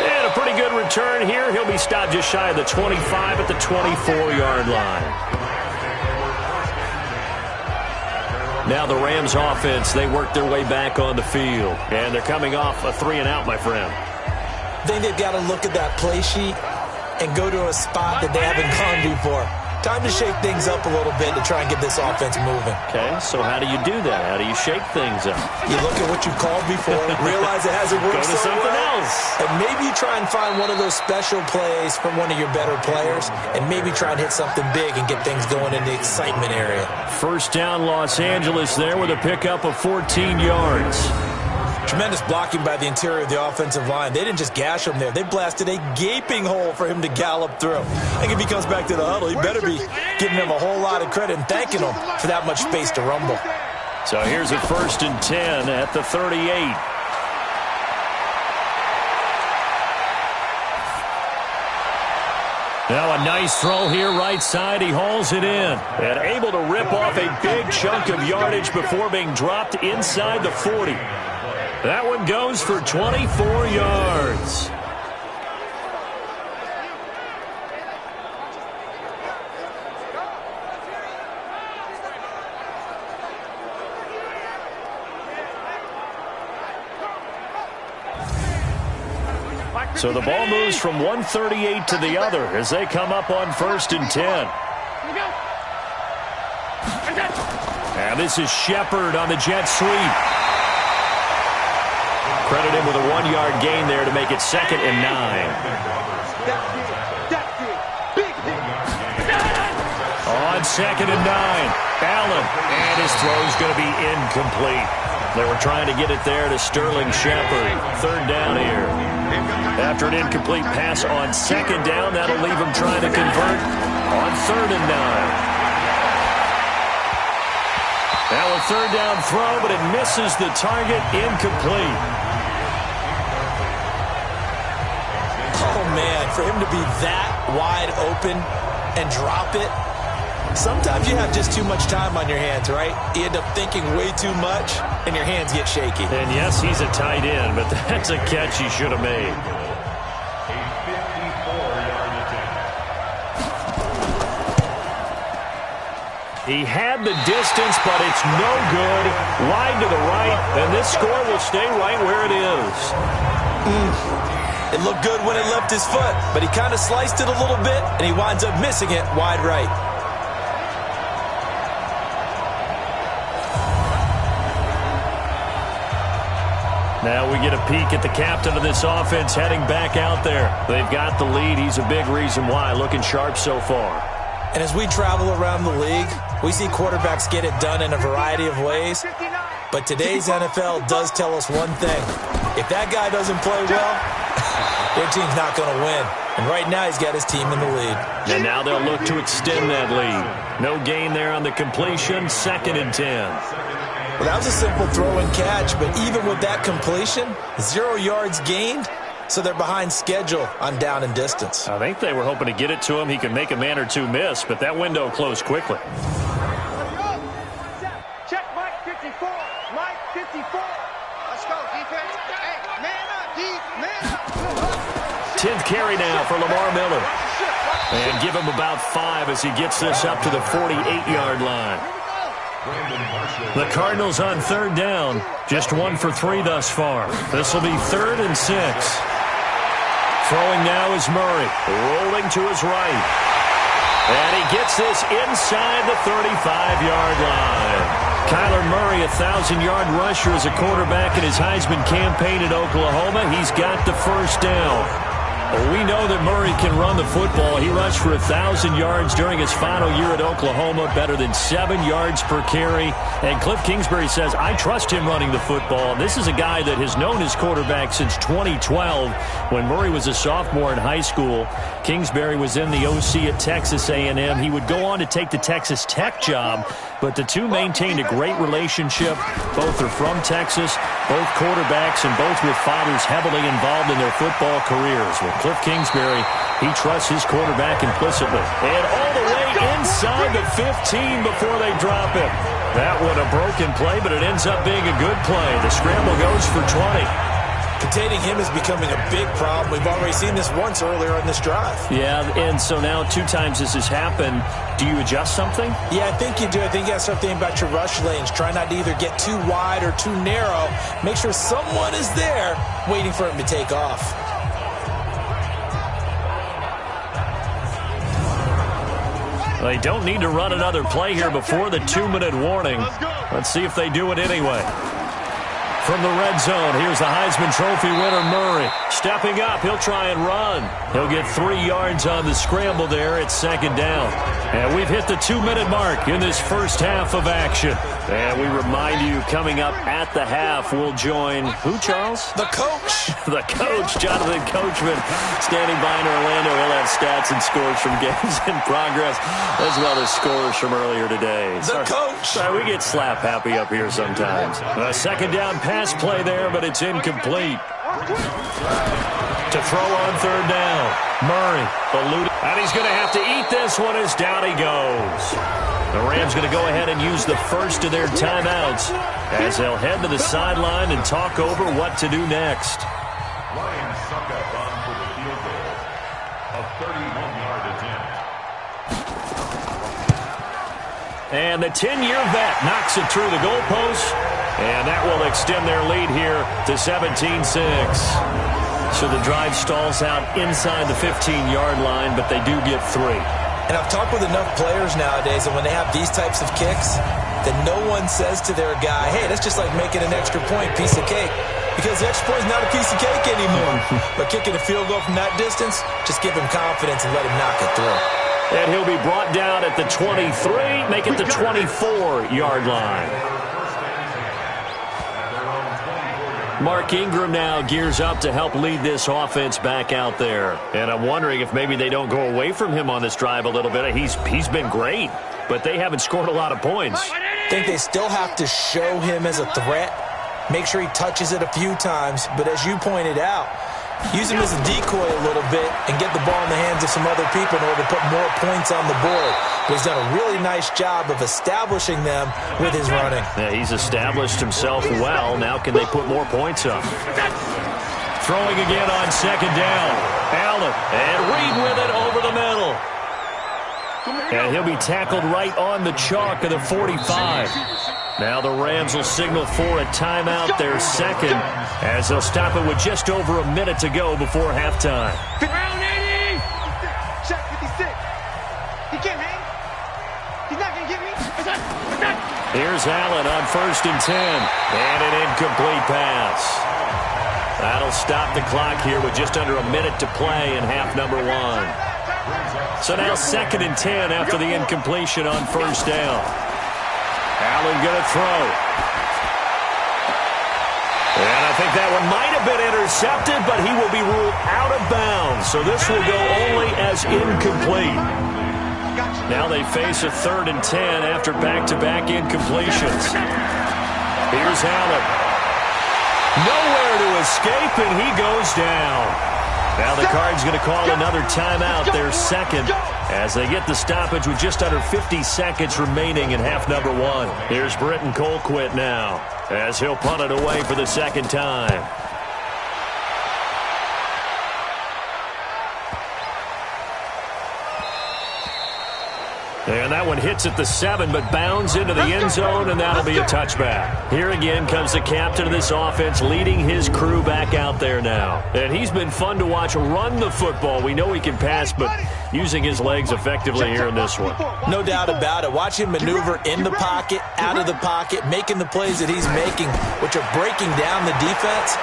[SPEAKER 2] And a pretty good return here. He'll be stopped just shy of the 25 at the 24-yard line. Now the Rams offense, they work their way back on the field. And they're coming off a 3-and-out, my friend.
[SPEAKER 3] I think they've got to look at that play sheet and go to a spot that they haven't gone to before. Time to shake things up a little bit to try and get this offense moving.
[SPEAKER 2] Okay, so how do you do that? How do you shake things up?
[SPEAKER 3] You look at what you called before, realize it hasn't worked
[SPEAKER 2] Go to
[SPEAKER 3] so
[SPEAKER 2] something
[SPEAKER 3] well,
[SPEAKER 2] else.
[SPEAKER 3] and maybe you try and find one of those special plays from one of your better players, and maybe try and hit something big and get things going in the excitement area.
[SPEAKER 2] 1st down, Los Angeles there with a pickup of 14 yards.
[SPEAKER 3] Tremendous blocking by the interior of the offensive line. They didn't just gash him there. They blasted a gaping hole for him to gallop through. I think if he comes back to the huddle, he better be giving him a whole lot of credit and thanking him for that much space to rumble.
[SPEAKER 2] So here's a 1st and 10 at the 38. Now a nice throw here right side. He hauls it in. And able to rip off a big chunk of yardage before being dropped inside the 40. That one goes for 24 yards. So the ball moves from 138 to the other as they come up on 1st and 10. And this is Shepard on the jet sweep. Credit him with a 1-yard gain there to make it 2nd and 9. On 2nd and 9, Allen, and his throw is going to be incomplete. They were trying to get it there to Sterling Shepard. Third down here. After an incomplete pass on second down, that'll leave them trying to convert on 3rd and 9. Now a third down throw, but it misses the target, incomplete.
[SPEAKER 3] Oh, man, for him to be that wide open and drop it. Sometimes you have just too much time on your hands, right? You end up thinking way too much, and your hands get shaky.
[SPEAKER 2] And yes, he's a tight end, but that's a catch he should have made. He had the distance, but it's no good. Wide to the right, and this score will stay right where it is.
[SPEAKER 3] It looked good when it left his foot, but he kind of sliced it a little bit, and he winds up missing it wide right.
[SPEAKER 2] Now we get a peek at the captain of this offense heading back out there. They've got the lead. He's a big reason why. Looking sharp so far.
[SPEAKER 3] And as we travel around the league, we see quarterbacks get it done in a variety of ways. But today's NFL does tell us one thing. If that guy doesn't play well, their team's not going to win. And right now he's got his team in the lead.
[SPEAKER 2] And now they'll look to extend that lead. No gain there on the completion. 2nd and 10.
[SPEAKER 3] Well, that was a simple throw and catch, but even with that completion, 0 yards gained, so they're behind schedule on down and distance.
[SPEAKER 2] I think they were hoping to get it to him. He could make a man or two miss, but that window closed quickly.
[SPEAKER 4] Check Mike 54. Mike 54. Let's go, defense. Hey, man up, D. Man up.
[SPEAKER 2] 10th carry now for Lamar Miller. And give him about 5 as he gets this up to the 48-yard line. The Cardinals on 3rd down. Just 1 for 3 thus far. This will be 3rd and 6. Throwing now is Murray. Rolling to his right. And he gets this inside the 35-yard line. Kyler Murray, a 1,000-yard rusher as a quarterback in his Heisman campaign at Oklahoma. He's got the first down. Well, we know that Murray can run the football. He rushed for 1,000 yards during his final year at Oklahoma, better than 7 yards per carry. And Cliff Kingsbury says, I trust him running the football. This is a guy that has known his quarterback since 2012 when Murray was a sophomore in high school. Kingsbury was in the OC at Texas A&M. He would go on to take the Texas Tech job, but the two maintained a great relationship. Both are from Texas, both quarterbacks, and both with fathers heavily involved in their football careers. With Cliff Kingsbury, he trusts his quarterback implicitly. And all the way inside the 15 before they drop it. That one a broken play, but it ends up being a good play. The scramble goes for 20.
[SPEAKER 3] Containing him is becoming a big problem. We've already seen this once earlier on this drive.
[SPEAKER 2] Yeah, and so now 2 times this has happened. Do you adjust something?
[SPEAKER 3] Yeah, I think you do. I think you got to start thinking about your rush lanes. Try not to either get too wide or too narrow. Make sure someone is there waiting for him to take off.
[SPEAKER 2] They don't need to run another play here before the 2-minute warning. Let's see if they do it anyway. From the red zone, here's the Heisman Trophy winner, Murray. Stepping up, he'll try and run. He'll get 3 yards on the scramble there at 2nd down. And we've hit the 2-minute mark in this first half of action. And we remind you, coming up at the half, we'll join who, Charles?
[SPEAKER 3] The coach.
[SPEAKER 2] The coach, Jonathan Coachman, standing by in Orlando. He'll have stats and scores from games in progress, as well as scores from earlier today.
[SPEAKER 3] The coach.
[SPEAKER 2] Sorry, we get slap happy up here sometimes. A 2nd down pass play there, but it's incomplete. To throw on 3rd down, Murray eluded, and he's going to have to eat this one as down he goes. The Rams going to go ahead and use the first of their timeouts as they'll head to the sideline and talk over what to do next.
[SPEAKER 5] Lions suck up on for the field goal. A 31-yard attempt.
[SPEAKER 2] And the 10-year vet knocks it through the goalpost, and that will extend their lead here to 17-6. So the drive stalls out inside the 15-yard line, but they do get 3.
[SPEAKER 3] And I've talked with enough players nowadays, and when they have these types of kicks, that no one says to their guy, hey, that's just like making an extra point, piece of cake. Because the extra point is not a piece of cake anymore. But kicking a field goal from that distance, just give him confidence and let him knock it through.
[SPEAKER 2] And he'll be brought down at the 23, make it the 24-yard line. Mark Ingram now gears up to help lead this offense back out there. And I'm wondering if maybe they don't go away from him on this drive a little bit. He's been great, but they haven't scored a lot of points.
[SPEAKER 3] I think they still have to show him as a threat, make sure he touches it a few times. But as you pointed out, use him as a decoy a little bit and get the ball in the hands of some other people in order to put more points on the board. But he's done a really nice job of establishing them with his running.
[SPEAKER 2] Yeah, he's established himself well. Now can they put more points up? Throwing again on second down. Allen, and Reed with it over the middle. And he'll be tackled right on the chalk of the 45. Now the Rams will signal for a timeout, their second, as they'll stop it with just over a minute to go before halftime.
[SPEAKER 4] Round 80! Check 56. He can't hang. He's not going to get me.
[SPEAKER 2] Here's Allen on 1st and 10. And an incomplete pass. That'll stop the clock here with just under a minute to play in half number 1. So now 2nd and 10 after the incompletion on 1st down. Allen going to throw. And I think that one might have been intercepted, but he will be ruled out of bounds. So this will go only as incomplete. Now they face a 3rd and 10 after back-to-back incompletions. Here's Allen. Nowhere to escape, and he goes down. Now the Cards going to call another timeout, their second, as they get the stoppage with just under 50 seconds remaining in half number 1. Here's Britton Colquitt now, as he'll punt it away for the second time. And that one hits at the 7, but bounds into the end zone, and that'll be a touchback. Here again comes the captain of this offense, leading his crew back out there now. And he's been fun to watch run the football. We know he can pass, but using his legs effectively here in this one.
[SPEAKER 3] No doubt about it. Watch him maneuver in the pocket, out of the pocket, making the plays that he's making, which are breaking down the defense.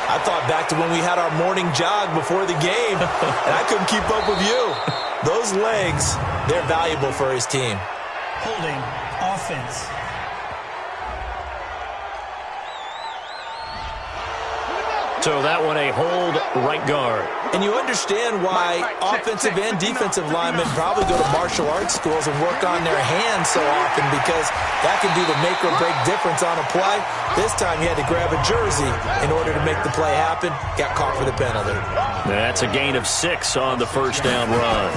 [SPEAKER 3] I thought back to when we had our morning jog before the game, and I couldn't keep up with you. Those legs, they're valuable for his team.
[SPEAKER 6] Holding offense.
[SPEAKER 2] So that one a hold right guard.
[SPEAKER 3] And you understand why offensive and defensive linemen probably go to martial arts schools and work on their hands so often, because that can be the make or break difference on a play. This time he had to grab a jersey in order to make the play happen. Got caught for the penalty.
[SPEAKER 2] That's a gain of 6 on the first down run.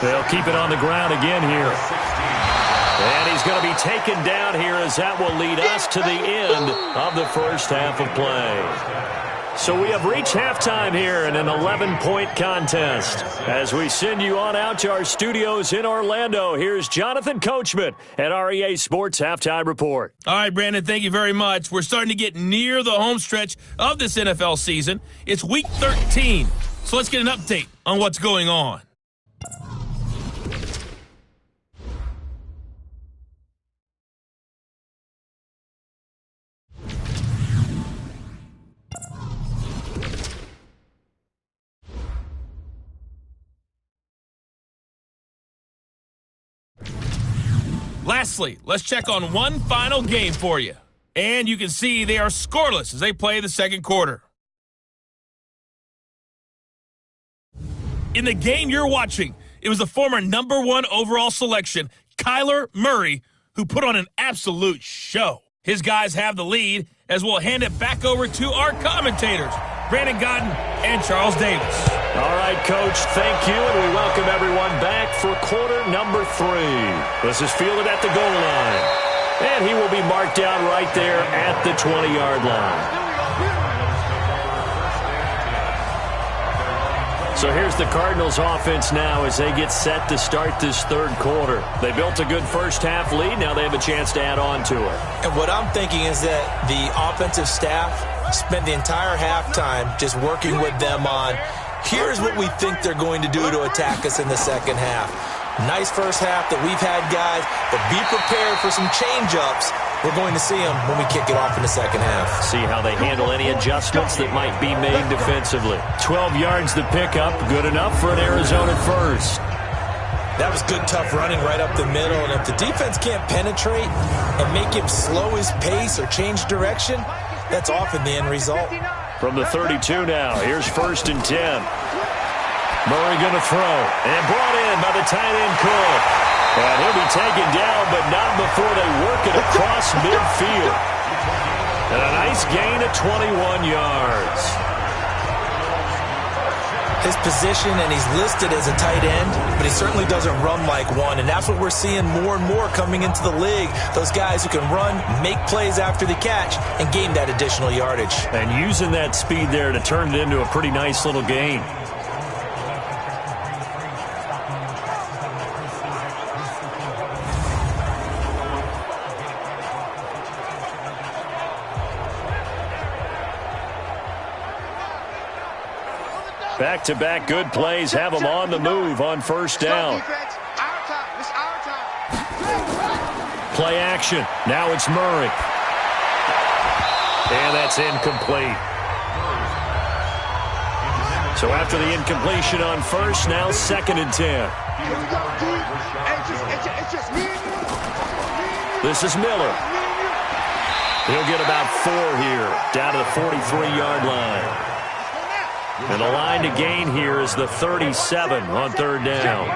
[SPEAKER 2] They'll keep it on the ground again here. And he's going to be taken down here, as that will lead us to the end of the first half of play. So we have reached halftime here in an 11-point contest. As we send you on out to our studios in Orlando, here's Jonathan Coachman at our EA Sports Halftime Report.
[SPEAKER 1] All right, Brandon, thank you very much. We're starting to get near the home stretch of this NFL season. It's Week 13, so let's get an update on what's going on. Lastly, let's check on one final game for you. And you can see they are scoreless as they play the second quarter. In the game you're watching, it was the former number 1 overall selection, Kyler Murray, who put on an absolute show. His guys have the lead, as we'll hand it back over to our commentators, Brandon Godden and Charles Davis.
[SPEAKER 2] All right, Coach, thank you, and we welcome everyone back for quarter number 3. This is fielded at the goal line, and he will be marked down right there at the 20-yard line. So here's the Cardinals offense now as they get set to start this third quarter. They built a good first half lead. Now they have a chance to add on to it.
[SPEAKER 3] And what I'm thinking is that the offensive staff spent the entire halftime just working with them on, here's what we think they're going to do to attack us in the second half. Nice first half that we've had, guys, but be prepared for some change-ups. We're going to see them when we kick it off in the second half.
[SPEAKER 2] See how they handle any adjustments that might be made defensively. 12 yards to pick up, good enough for an Arizona first.
[SPEAKER 3] That was good, tough running right up the middle, and if the defense can't penetrate and make him slow his pace or change direction, that's often the end result.
[SPEAKER 2] From the 32 now, here's 1st and 10. Murray going to throw, and brought in by the tight end Cook. And he'll be taken down, but not before they work it across midfield. And a nice gain of 21 yards.
[SPEAKER 3] His position, and he's listed as a tight end, but he certainly doesn't run like one, and that's what we're seeing more and more coming into the league. Those guys who can run, make plays after the catch, and gain that additional yardage.
[SPEAKER 2] And using that speed there to turn it into a pretty nice little gain. Back-to-back good plays have them on the move on 1st down. Play action. Now it's Murray. And that's incomplete. So after the incompletion on 1st, now 2nd and 10. This is Miller. He'll get about 4 here, down to the 43-yard line. And the line to gain here is the 37 on 3rd down.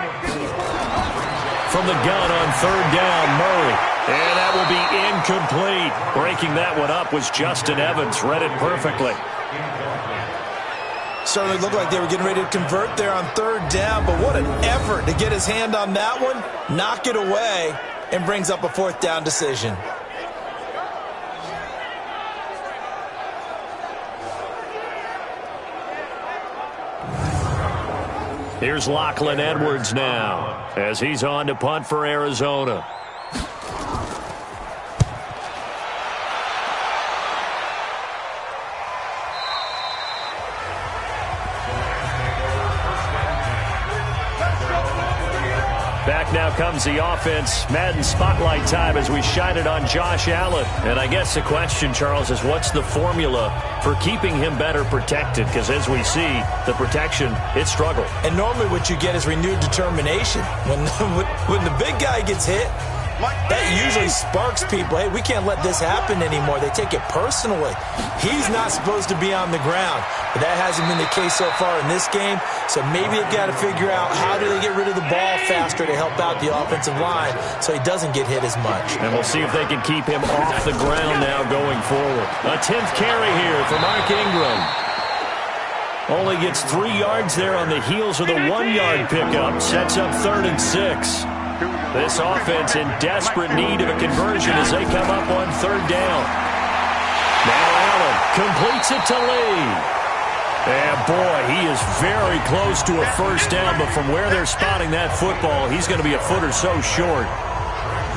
[SPEAKER 2] From the gun on 3rd down, Murray. And that will be incomplete. Breaking that one up was Justin Evans. Read it perfectly.
[SPEAKER 3] Certainly looked like they were getting ready to convert there on 3rd down, but what an effort to get his hand on that one, knock it away, and brings up a 4th down decision.
[SPEAKER 2] Here's Lachlan Edwards now as he's on to punt for Arizona. Back now comes the offense. Madden spotlight time as we shine it on Josh Allen. And I guess the question, Charles, is what's the formula for keeping him better protected? Because as we see, the protection, it struggled.
[SPEAKER 3] And normally what you get is renewed determination. When the big guy gets hit, that usually sparks people. Hey, we can't let this happen anymore. They take it personally. He's not supposed to be on the ground. But that hasn't been the case so far in this game. So maybe they've got to figure out how do they get rid of the ball faster to help out the offensive line so he doesn't get hit as much.
[SPEAKER 2] And we'll see if they can keep him off the ground now going forward. A 10th carry here for Mark Ingram. Only gets 3 yards there on the heels of the 1-yard pickup. Sets up 3rd and 6. This offense in desperate need of a conversion as they come up on 3rd down. Now Allen completes it to Lee. And boy, he is very close to a 1st down, but from where they're spotting that football, he's going to be a foot or so short.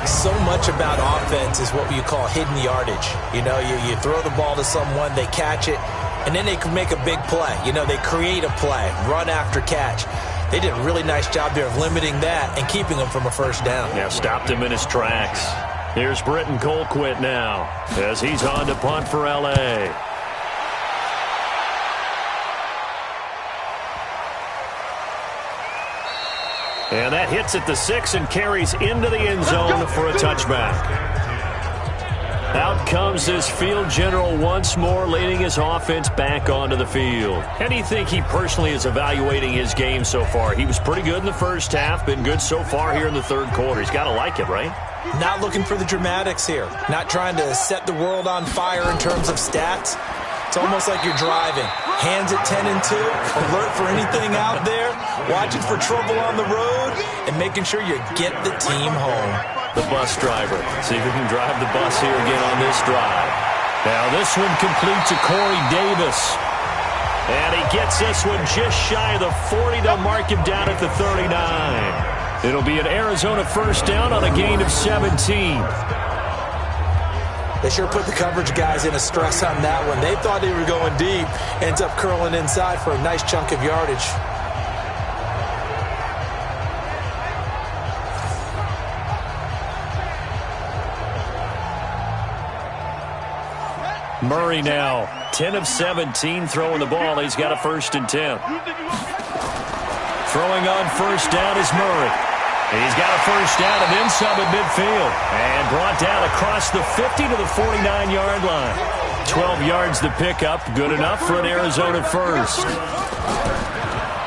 [SPEAKER 3] So much about offense is what you call hidden yardage. You know, you throw the ball to someone, they catch it, and then they can make a big play. You know, they create a play, run after catch. They did a really nice job there of limiting that and keeping him from a 1st down.
[SPEAKER 2] Yeah, stopped him in his tracks. Here's Britton Colquitt now as he's on to punt for L.A. And that hits at the 6 and carries into the end zone for a touchback. Out comes this field general once more, leading his offense back onto the field. How do you think he personally is evaluating his game so far? He was pretty good in the 1st half, been good so far here in the 3rd quarter. He's got to like it, right?
[SPEAKER 3] Not looking for the dramatics here. Not trying to set the world on fire in terms of stats. It's almost like you're driving. Hands at 10 and 2, alert for anything out there, watching for trouble on the road, and making sure you get the team home.
[SPEAKER 2] The bus driver. See if he can drive the bus here again on this drive. Now this one complete to Corey Davis. And he gets this one just shy of the 40 to mark him down at the 39. It'll be an Arizona 1st down on a gain of 17.
[SPEAKER 3] They sure put the coverage guys in a stress on that one. They thought they were going deep. Ends up curling inside for a nice chunk of yardage.
[SPEAKER 2] Murray now, 10 of 17 throwing the ball. He's got a 1st and 10. Throwing on 1st down is Murray. He's got a 1st down and then some at midfield. And brought down across the 50 to the 49-yard line. 12 yards to pick up. Good enough for an Arizona first.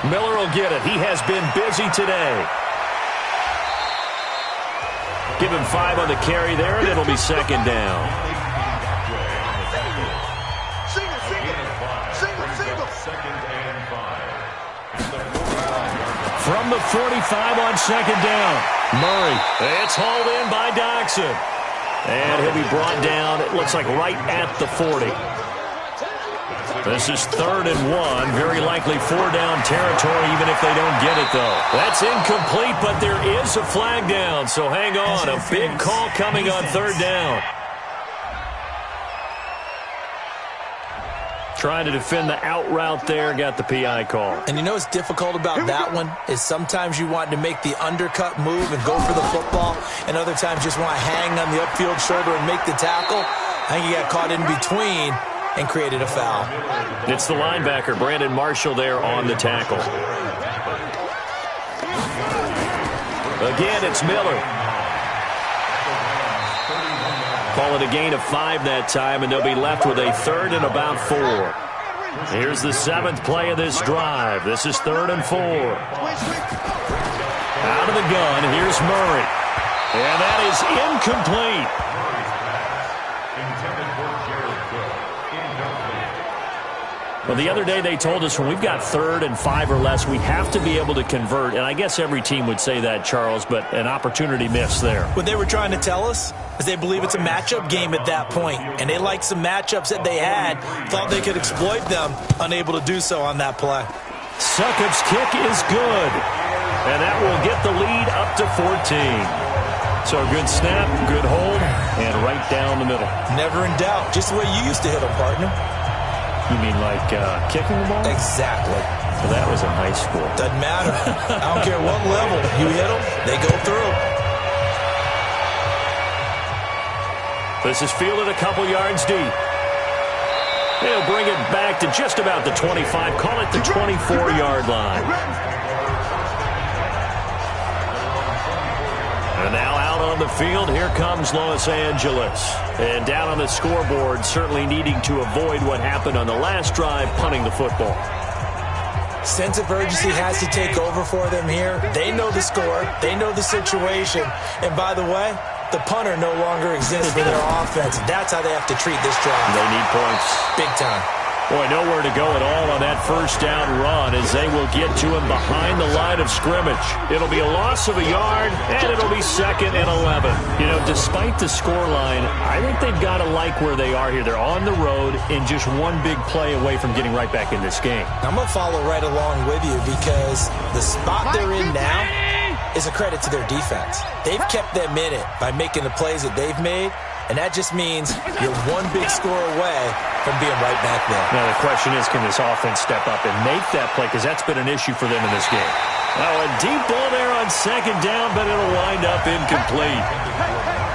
[SPEAKER 2] Miller will get it. He has been busy today. Give him 5 on the carry there, and it'll be second down. From the 45 on second down. Murray. It's hauled in by Doxson. And he'll be brought down, it looks like right at the 40. This is 3rd and 1. Very likely 4-down territory, even if they don't get it, though. That's incomplete, but there is a flag down. So hang on. A big call coming on 3rd down. Trying to defend the out route there, got the PI call.
[SPEAKER 3] And you know what's difficult about that one is sometimes you want to make the undercut move and go for the football, and other times just want to hang on the upfield shoulder and make the tackle. I think he got caught in between and created a foul.
[SPEAKER 2] It's the linebacker, Brandon Marshall, there on the tackle. Again, it's Miller. Call it a gain of 5 that time, and they'll be left with a 3rd and about 4. Here's the 7th play of this drive. This is 3rd and 4. Out of the gun, here's Murray. And that is incomplete. Well, the other day they told us when we've got 3rd and 5 or less, we have to be able to convert. And I guess every team would say that, Charles, but an opportunity missed there.
[SPEAKER 3] What they were trying to tell us is they believe it's a matchup game at that point. And they liked some matchups that they had, thought they could exploit them, unable to do so on that play.
[SPEAKER 2] Succop's kick is good. And that will get the lead up to 14. So good snap, good hold, and right down the middle.
[SPEAKER 3] Never in doubt. Just the way you used to hit them, partner.
[SPEAKER 2] You mean like kicking the ball?
[SPEAKER 3] Exactly.
[SPEAKER 2] Well, that was in high school.
[SPEAKER 3] Doesn't matter. I don't care what level. You hit them, they go through.
[SPEAKER 2] This is fielded a couple yards deep. They'll bring it back to just about the 25. Call it the 24-yard line. And now out on the field, here comes Los Angeles. And down on the scoreboard, certainly needing to avoid what happened on the last drive, punting the football.
[SPEAKER 3] Sense of urgency has to take over for them here. They know the score. They know the situation. And by the way, the punter no longer exists for their offense. That's how they have to treat this drive.
[SPEAKER 2] They need points.
[SPEAKER 3] Big time.
[SPEAKER 2] Boy, nowhere to go at all on that first down run as they will get to him behind the line of scrimmage. It'll be a loss of a yard, and it'll be 2nd and 11. You know, despite the scoreline, I think they've got to like where they are here. They're on the road and just one big play away from getting right back in this game.
[SPEAKER 3] I'm going to follow right along with you because the spot they're in now is a credit to their defense. They've kept them in it by making the plays that they've made, and that just means you're one big score away from being right back there.
[SPEAKER 2] Now, the question is, can this offense step up and make that play? Because that's been an issue for them in this game. Now, a deep ball there on second down, but it'll wind up incomplete.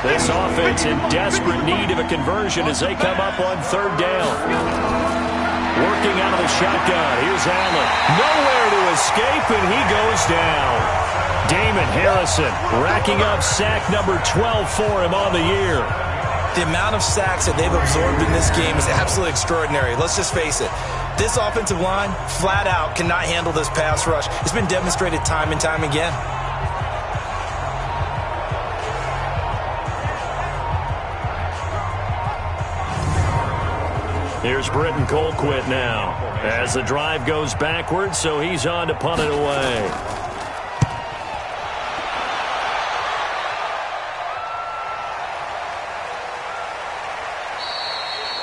[SPEAKER 2] This offense in desperate need of a conversion as they come up on 3rd down. Working out of the shotgun. Here's Allen. Nowhere to escape, and he goes down. Damon Harrison racking up sack number 12 for him on the year.
[SPEAKER 3] The amount of sacks that they've absorbed in this game is absolutely extraordinary. Let's just face it. This offensive line, flat out, cannot handle this pass rush. It's been demonstrated time and time again.
[SPEAKER 2] Here's Britton Colquitt now as the drive goes backwards, so he's on to punt it away.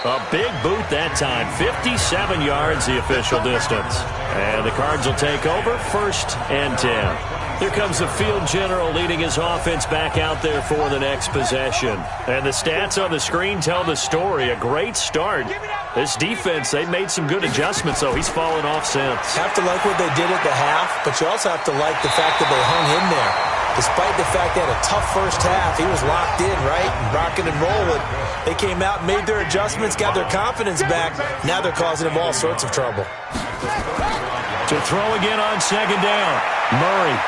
[SPEAKER 2] A big boot that time. 57 yards the official distance. And the Cards will take over 1st and 10. Here comes the field general leading his offense back out there for the next possession. And the stats on the screen tell the story. A great start. This defense, they made some good adjustments, so he's fallen off since.
[SPEAKER 3] Have to like what they did at the half, but you also have to like the fact that they hung in there. Despite the fact they had a tough first half, he was locked in, right? Rocking and rolling. They came out, made their adjustments, got their confidence back. Now they're causing him all sorts of trouble.
[SPEAKER 2] To throw again on second down. Murray.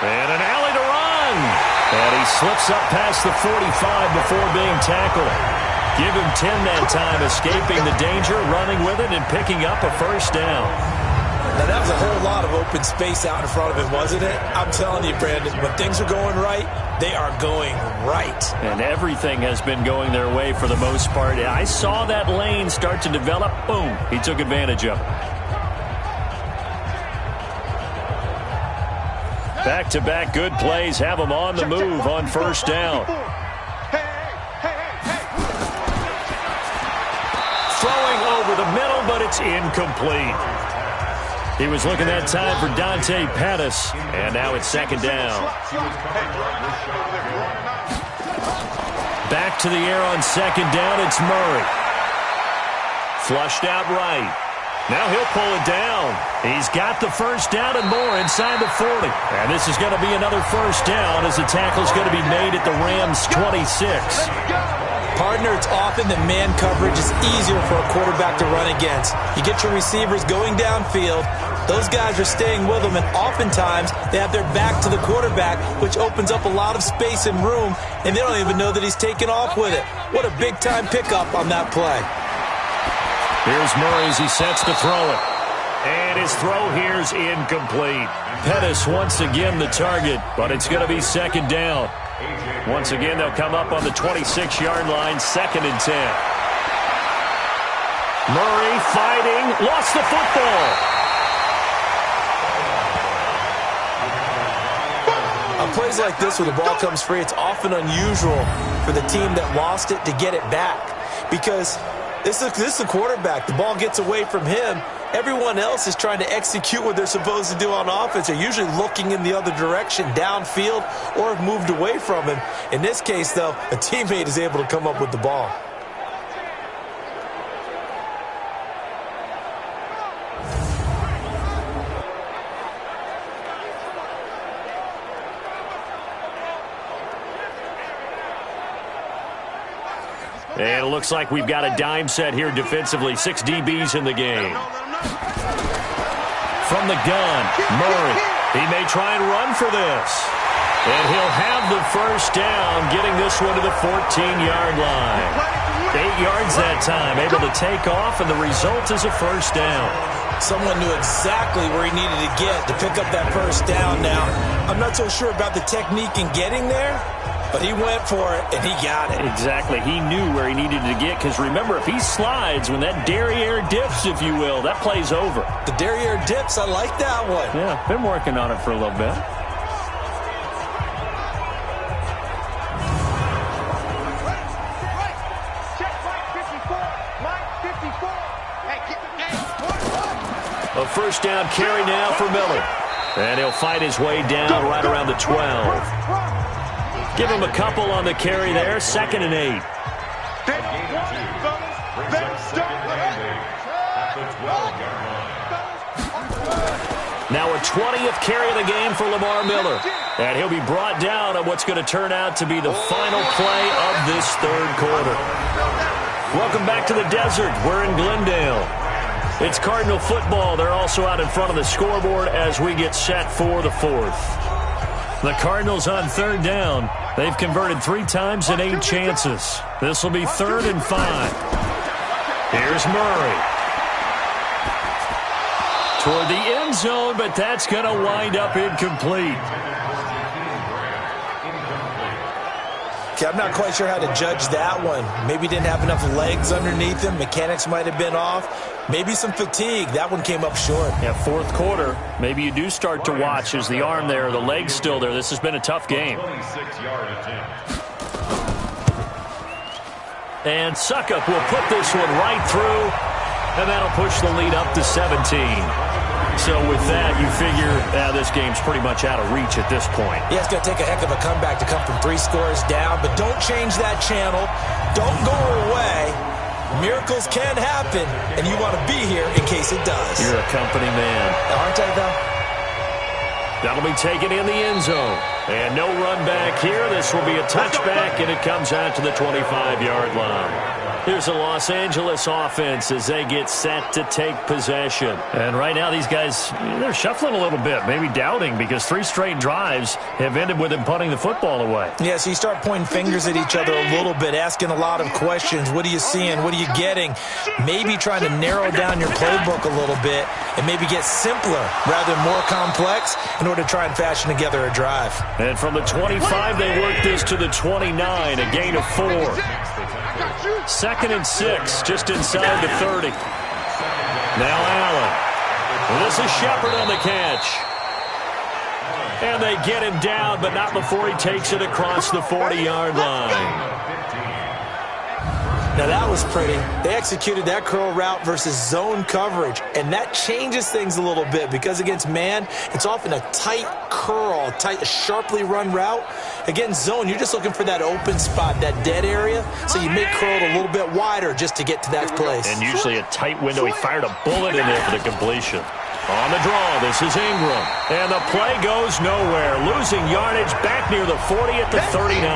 [SPEAKER 2] And an alley to run. And he slips up past the 45 before being tackled. Give him 10 that time, escaping the danger, running with it, and picking up a first down.
[SPEAKER 3] Now, that was a whole lot of open space out in front of him, wasn't it? I'm telling you, Brandon, when things are going right, they are going right.
[SPEAKER 2] And everything has been going their way for the most part. I saw that lane start to develop. Boom. He took advantage of it. Back-to-back good plays have him on the move on first down. Throwing over the middle, but it's incomplete. He was looking that time for Dante Pettis, and now it's second down. Back to the air on second down, it's Murray. Flushed out right. Now he'll pull it down. He's got the first down and more inside the 40. And this is going to be another first down as the tackle's going to be made at the Rams' 26.
[SPEAKER 3] Partner, it's often that man coverage is easier for a quarterback to run against. You get your receivers going downfield. Those guys are staying with them, and oftentimes they have their back to the quarterback, which opens up a lot of space and room, and they don't even know that he's taken off with it. What a big-time pickup on that play.
[SPEAKER 2] Here's Murray as he sets to throw it. And his throw here's incomplete. Pettis once again the target, but it's going to be second down. Once again, they'll come up on the 26-yard line, 2nd and 10. Murray fighting, lost the football.
[SPEAKER 3] On plays like this where the ball comes free, it's often unusual for the team that lost it to get it back. Because this is the quarterback. The ball gets away from him. Everyone else is trying to execute what they're supposed to do on offense. They're usually looking in the other direction, downfield, or have moved away from him. In this case, though, a teammate is able to come up with the ball.
[SPEAKER 2] And it looks like we've got a dime set here defensively. 6 DBs in the game. From the gun, Murray. He may try and run for this. And he'll have the first down, getting this one to the 14-yard line. 8 yards that time, able to take off, and the result is a first down.
[SPEAKER 3] Someone knew exactly where he needed to get to pick up that first down now. I'm not so sure about the technique in getting there, but he went for it, and he got it.
[SPEAKER 2] Exactly. He knew where he needed to get, because remember, if he slides, when that derriere dips, if you will, that play's over.
[SPEAKER 3] The derriere dips, I like that one.
[SPEAKER 2] Yeah, been working on it for a little bit. A first down carry now for Miller. And he'll fight his way down right around the 12. Give him a couple on the carry there. 2nd and 8. Now a 20th carry of the game for Lamar Miller. And he'll be brought down on what's going to turn out to be the final play of this third quarter. Welcome back to the desert. We're in Glendale. It's Cardinal football. They're also out in front of the scoreboard as we get set for the 4th. The Cardinals on 3rd down. They've converted 3 times in 8 chances. This will be 3rd and 5. Here's Murray. Toward the end zone, but that's going to wind up incomplete.
[SPEAKER 3] Okay, I'm not quite sure how to judge that one. Maybe didn't have enough legs underneath him. Mechanics might have been off. Maybe some fatigue. That one came up short.
[SPEAKER 2] Yeah, 4th quarter. Maybe you do start to watch. Is the arm there, the leg's still there? This has been a tough game. And Suckup will put this one right through, and that'll push the lead up to 17. So with that, you figure this game's pretty much out of reach at this point.
[SPEAKER 3] Yeah, it's going to take a heck of a comeback to come from 3 scores down, but don't change that channel. Don't go away. Miracles can happen, and you want to be here in case it does.
[SPEAKER 2] You're a company man.
[SPEAKER 3] Aren't I, though?
[SPEAKER 2] That'll be taken in the end zone. And no run back here. This will be a touchback, and it comes out to the 25-yard line. Here's the Los Angeles offense as they get set to take possession. And right now these guys, they're shuffling a little bit, maybe doubting, because 3 straight drives have ended with them punting the football away.
[SPEAKER 3] Yeah, so you start pointing fingers at each other a little bit, asking a lot of questions. What are you seeing? What are you getting? Maybe trying to narrow down your playbook a little bit and maybe get simpler rather than more complex in order to try and fashion together a drive.
[SPEAKER 2] And from the 25, they work this to the 29, a gain of 4. 2nd and 6, just inside the 30. Now Allen. This is Shepard on the catch. And they get him down, but not before he takes it across the 40-yard line.
[SPEAKER 3] Now that was pretty. They executed that curl route versus zone coverage, and that changes things a little bit because against man, it's often a tight curl, tight, sharply run route. Against zone, you're just looking for that open spot, that dead area, so you make curl a little bit wider just to get to that place.
[SPEAKER 2] And usually a tight window. He fired a bullet in there for the completion. On the draw, this is Ingram. And the play goes nowhere. Losing yardage back near the 40 at the 39.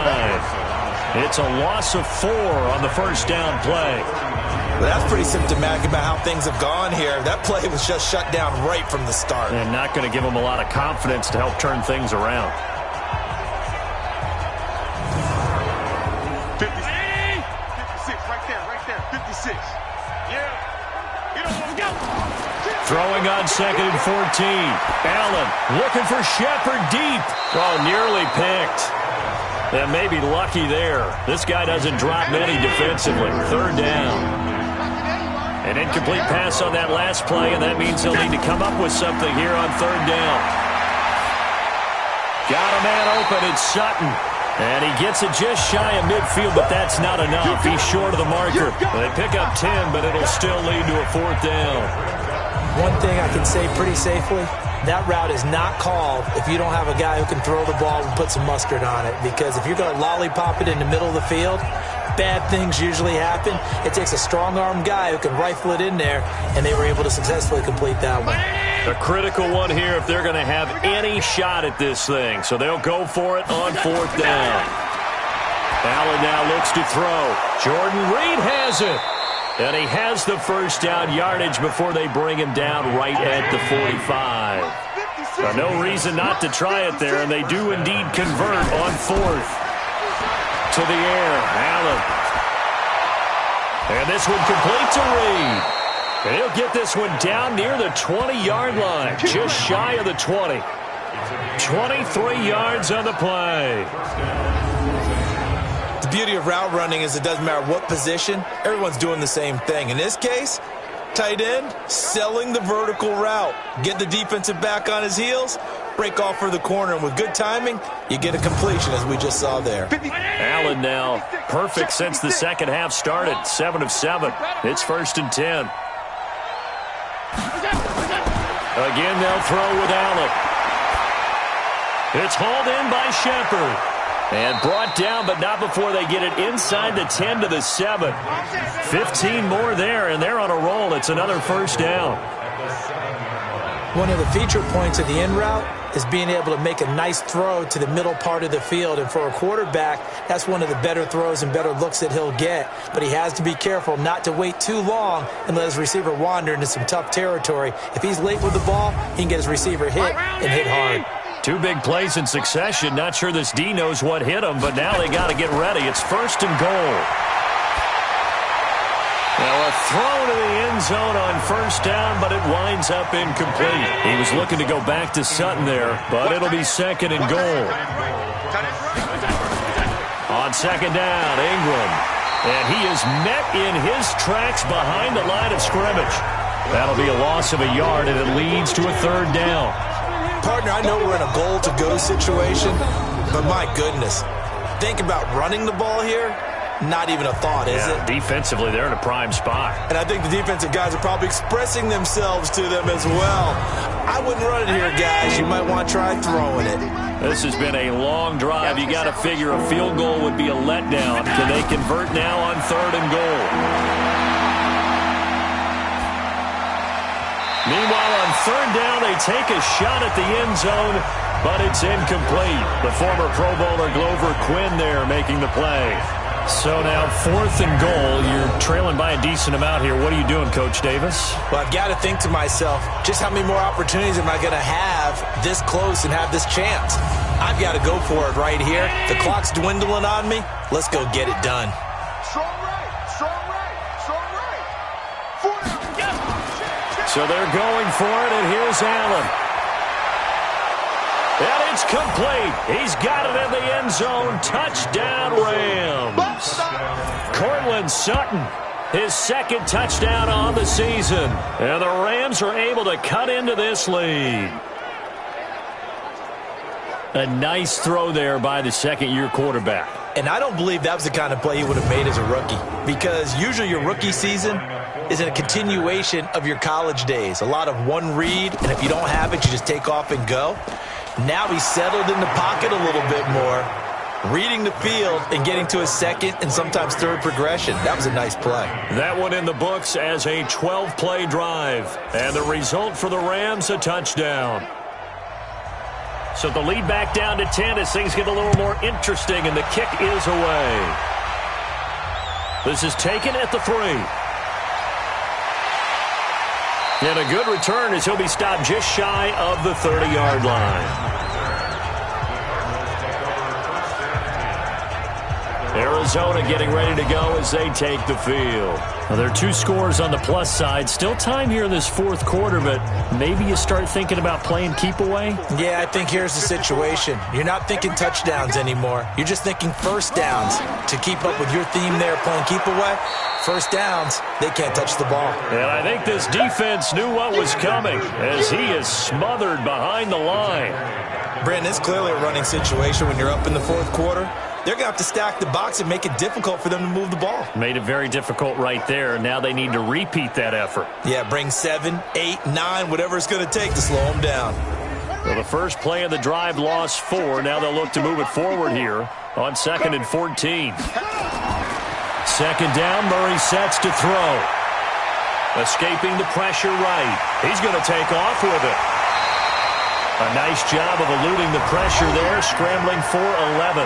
[SPEAKER 2] It's a loss of 4 on the first down play.
[SPEAKER 3] Well, that's pretty symptomatic about how things have gone here. That play was just shut down right from the start.
[SPEAKER 2] And not going to give them a lot of confidence to help turn things around.
[SPEAKER 5] 56, right there, 56. Yeah.
[SPEAKER 2] Throwing on 2nd and 14. Allen looking for Shepard deep. Oh, nearly picked. And maybe lucky there. This guy doesn't drop many defensively. 3rd down. An incomplete pass on that last play, and that means he'll need to come up with something here on 3rd down. Got a man open. It's Sutton. And he gets it just shy of midfield, but that's not enough. He's short of the marker. They pick up 10, but it'll still lead to a 4th down.
[SPEAKER 3] One thing I can say pretty safely, that route is not called if you don't have a guy who can throw the ball and put some mustard on it. Because if you're going to lollipop it in the middle of the field, bad things usually happen. It takes a strong-armed guy who can rifle it in there, and they were able to successfully complete that one.
[SPEAKER 2] A critical one here if they're going to have any shot at this thing. So they'll go for it on 4th down. Allen now looks to throw. Jordan Reed has it. And he has the first down yardage before they bring him down right at the 45. No reason not to try it there, and they do indeed convert on 4th. To the air, Allen. And this one complete to Reed. And he'll get this one down near the 20-yard line, just shy of the 20. 23 yards on the play.
[SPEAKER 3] The beauty of route running is it doesn't matter what position, everyone's doing the same thing. In this case, tight end, selling the vertical route. Get the defensive back on his heels, break off for the corner, and with good timing, you get a completion as we just saw there.
[SPEAKER 2] Allen now perfect since the second half started, 7 of 7. It's 1st and 10. Again, they'll throw with Allen. It's hauled in by Shepard. And brought down, but not before they get it inside the 10 to the 7. 15 more there, and they're on a roll. It's another first down.
[SPEAKER 3] One of the feature points of the in route is being able to make a nice throw to the middle part of the field. And for a quarterback, that's one of the better throws and better looks that he'll get. But he has to be careful not to wait too long and let his receiver wander into some tough territory. If he's late with the ball, he can get his receiver hit and hit hard.
[SPEAKER 2] 2 big plays in succession. Not sure this D knows what hit him, but now they got to get ready. It's 1st and goal. Now a throw to the end zone on 1st down, but it winds up incomplete. He was looking to go back to Sutton there, but it'll be 2nd and goal. On 2nd down, Ingram. And he is met in his tracks behind the line of scrimmage. That'll be a loss of a yard, and it leads to a 3rd down.
[SPEAKER 3] Partner, I know we're in a goal-to-go situation, but my goodness, think about running the ball here. Not even a thought, is it?
[SPEAKER 2] Defensively, they're in a prime spot.
[SPEAKER 3] And I think the defensive guys are probably expressing themselves to them as well. I wouldn't run it here, guys. You might want to try throwing it.
[SPEAKER 2] This has been a long drive. You got to figure a field goal would be a letdown. Can they convert now on 3rd and goal? Meanwhile, on 3rd down, they take a shot at the end zone, but it's incomplete. The former Pro Bowler Glover Quinn there making the play. So now 4th and goal. You're trailing by a decent amount here. What are you doing, Coach Davis?
[SPEAKER 3] Well, I've got to think to myself, just how many more opportunities am I going to have this close and have this chance? I've got to go for it right here. The clock's dwindling on me. Let's go get it done.
[SPEAKER 4] Strong right, strong right, strong right. 4
[SPEAKER 2] So they're going for it, and here's Allen. And it's complete. He's got it in the end zone. Touchdown, Rams. Cortland Sutton, his 2nd touchdown on the season. And the Rams are able to cut into this lead. A nice throw there by the second-year quarterback.
[SPEAKER 3] And I don't believe that was the kind of play he would have made as a rookie, because usually your rookie season is a continuation of your college days. A lot of one read, and if you don't have it, you just take off and go. Now he's settled in the pocket a little bit more, reading the field and getting to his 2nd and sometimes 3rd progression. That was a nice play.
[SPEAKER 2] That one in the books as a 12-play drive. And the result for the Rams, a touchdown. So the lead back down to 10 as things get a little more interesting, and the kick is away. This is taken at the 3. And a good return as he'll be stopped just shy of the 30-yard line. Arizona getting ready to go as they take the field. Well, there are 2 scores on the plus side. Still time here in this 4th quarter, but maybe you start thinking about playing keep away?
[SPEAKER 3] Yeah, I think here's the situation. You're not thinking touchdowns anymore. You're just thinking first downs. To keep up with your theme there, playing keep away, first downs, they can't touch the ball.
[SPEAKER 2] And I think this defense knew what was coming as he is smothered behind the line.
[SPEAKER 3] Brandon, it's clearly a running situation when you're up in the 4th quarter. They're going to have to stack the box and make it difficult for them to move the ball.
[SPEAKER 2] Made it very difficult right there. Now they need to repeat that effort.
[SPEAKER 3] Yeah, bring 7, 8, 9, whatever it's going to take to slow them down.
[SPEAKER 2] Well, the first play of the drive lost 4. Now they'll look to move it forward here on 2nd and 14. 2nd down, Murray sets to throw. Escaping the pressure right. He's going to take off with it. A nice job of eluding the pressure there, scrambling for 11.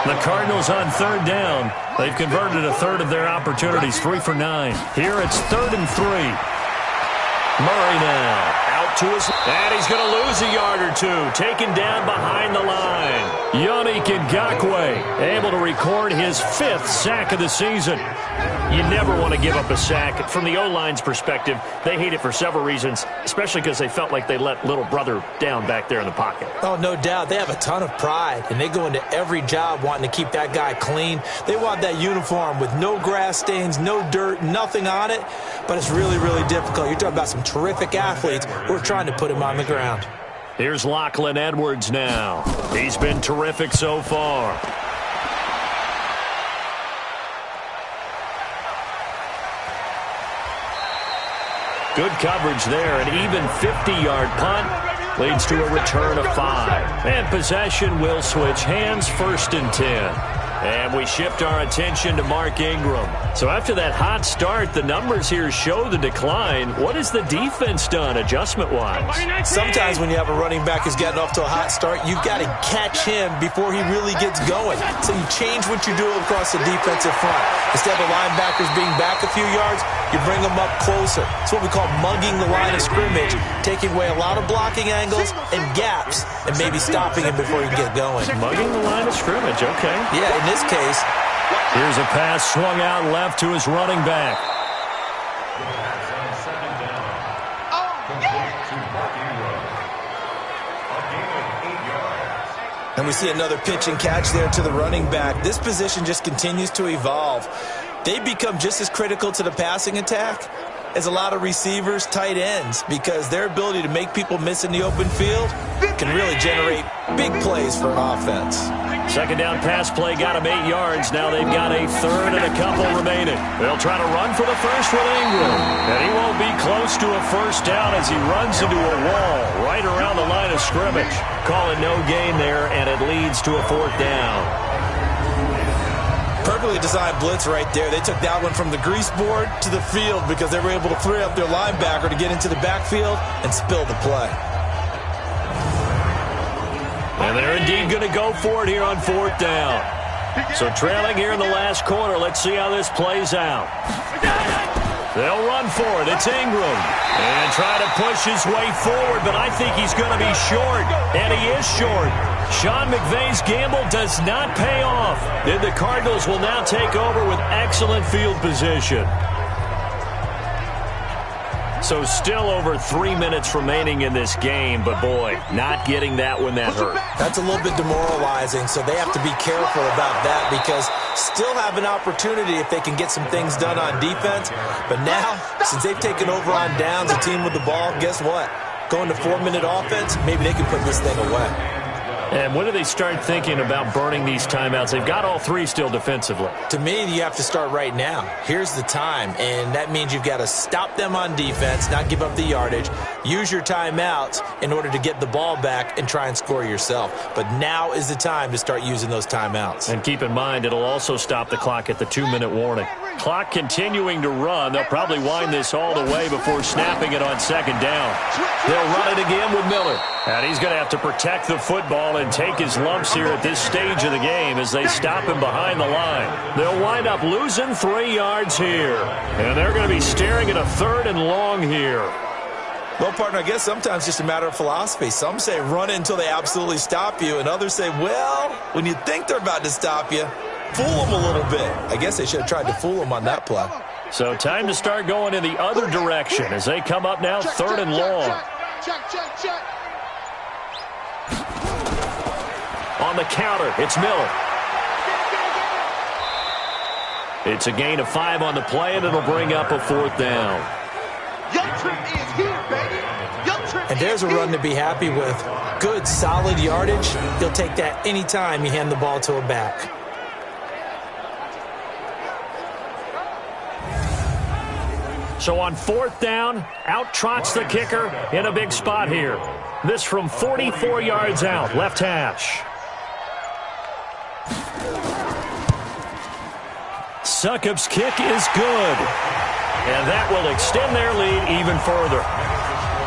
[SPEAKER 2] The Cardinals on 3rd down. They've converted a 1/3 of their opportunities, 3 for 9. Here it's 3rd and 3. Murray now out to his, and he's going to lose a yard or 2, taken down behind the line. Yannick Ngakoue able to record his 5th sack of the season. You never want to give up a sack. From the O-line's perspective, they hate it for several reasons, especially because they felt like they let little brother down back there in the pocket.
[SPEAKER 3] Oh, no doubt. They have a ton of pride, and they go into every job wanting to keep that guy clean. They want that uniform with no grass stains, no dirt, nothing on it, but it's really, really difficult. You're talking about some terrific athletes who are trying to put him on the ground.
[SPEAKER 2] Here's Lachlan Edwards now. He's been terrific so far. Good coverage there. An even 50-yard punt leads to a return of 5. And possession will switch hands, 1st and 10. And we shift our attention to Mark Ingram. So after that hot start, the numbers here show the decline. What has the defense done adjustment-wise?
[SPEAKER 3] Sometimes when you have a running back who's gotten off to a hot start, you've got to catch him before he really gets going. So you change what you do across the defensive front. Instead of the linebackers being back a few yards, you bring them up closer. It's what we call mugging the line of scrimmage, taking away a lot of blocking angles and gaps and maybe stopping him before he can get going.
[SPEAKER 2] Mugging the line of scrimmage, okay.
[SPEAKER 3] Yeah, in this case.
[SPEAKER 2] Here's a pass swung out left to his running back.
[SPEAKER 3] And we see another pitch and catch there to the running back. This position just continues to evolve. They become just as critical to the passing attack as a lot of receivers, tight ends, because their ability to make people miss in the open field can really generate big plays for an offense.
[SPEAKER 2] 2nd down pass play got him 8 yards. Now they've got a 3rd and a couple remaining. They'll try to run for the first with Ingram. And he won't be close to a 1st down as he runs into a wall right around the line of scrimmage. Call it no gain there, and it leads to a 4th down.
[SPEAKER 3] Perfectly designed blitz right there. They took that one from the grease board to the field because they were able to free up their linebacker to get into the backfield and spill the play.
[SPEAKER 2] And they're indeed going to go for it here on 4th down. So trailing here in the last quarter. Let's see how this plays out. They'll run for it. It's Ingram. And try to push his way forward, but I think he's going to be short. And he is short. Sean McVay's gamble does not pay off. And the Cardinals will now take over with excellent field position. So still over 3 minutes remaining in this game, but boy, not getting that when that hurt.
[SPEAKER 3] That's a little bit demoralizing, so they have to be careful about that because still have an opportunity if they can get some things done on defense. But now, since they've taken over on downs, a team with the ball, guess what? Going to 4-minute offense, maybe they can put this thing away.
[SPEAKER 2] And when do they start thinking about burning these timeouts? They've got all 3 still defensively.
[SPEAKER 3] To me, you have to start right now. Here's the time, and that means you've got to stop them on defense, not give up the yardage, use your timeouts in order to get the ball back and try and score yourself. But now is the time to start using those timeouts.
[SPEAKER 2] And keep in mind, it'll also stop the clock at the 2-minute warning. Clock continuing to run. They'll probably wind this all the way before snapping it on 2nd down. They'll run it again with Miller. And he's going to have to protect the football and take his lumps here at this stage of the game as they stop him behind the line. They'll wind up losing 3 yards here. And they're going to be staring at a 3rd and long here.
[SPEAKER 3] Well, partner, I guess sometimes it's just a matter of philosophy. Some say run it until they absolutely stop you, and others say, well, when you think they're about to stop you, fool them a little bit. I guess they should have tried to fool them on that play.
[SPEAKER 2] So time to start going in the other direction as they come up now 3rd and long.
[SPEAKER 4] Check.
[SPEAKER 2] On the counter, it's Miller. It's a gain of 5 on the play, and it'll bring up a 4th down.
[SPEAKER 3] And there's a run to be happy with. Good, solid yardage. You'll take that anytime you hand the ball to a back.
[SPEAKER 2] So on 4th down, out trots the kicker in a big spot here. This from 44 yards out, left hash. Succop's kick is good. And that will extend their lead even further.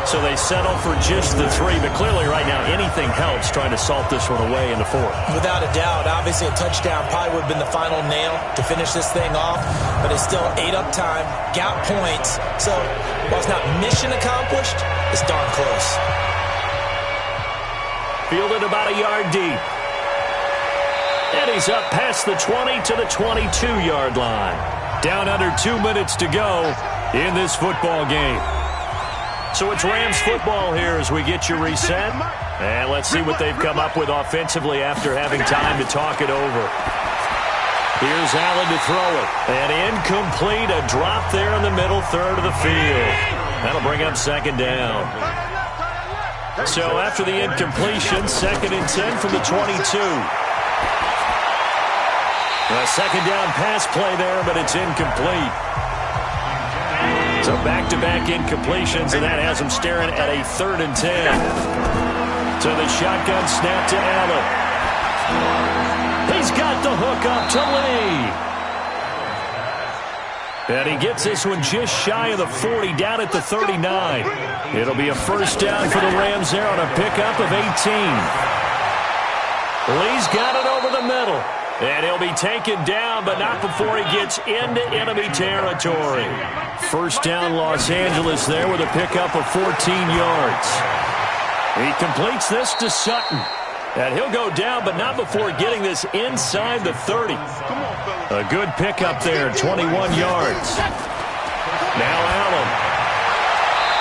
[SPEAKER 2] So they settle for just the 3, but clearly right now anything helps trying to salt this one away in the 4th.
[SPEAKER 3] Without a doubt, obviously a touchdown probably would have been the final nail to finish this thing off, but it's still ate up time, got points. So while it's not mission accomplished, it's darn close.
[SPEAKER 2] Fielded about a yard deep. And he's up past the 20 to the 22-yard line. Down under 2 minutes to go in this football game. So it's Rams football here as we get you reset. And let's see what they've come up with offensively after having time to talk it over. Here's Allen to throw it. And incomplete, a drop there in the middle third of the field. That'll bring up 2nd down. So after the incompletion, 2nd and 10 from the 22. A 2nd down pass play there, but it's incomplete. So back-to-back incompletions, and that has them staring at a 3rd and 10. So the shotgun snap to Allen. He's got the hook up to Lee. And he gets this one just shy of the 40, down at the 39. It'll be a 1st down for the Rams there on a pickup of 18. Lee's got it over the middle. And he'll be taken down, but not before he gets into enemy territory. 1st down, Los Angeles there with a pickup of 14 yards. He completes this to Sutton. And he'll go down, but not before getting this inside the 30. A good pickup there, 21 yards. Now Allen.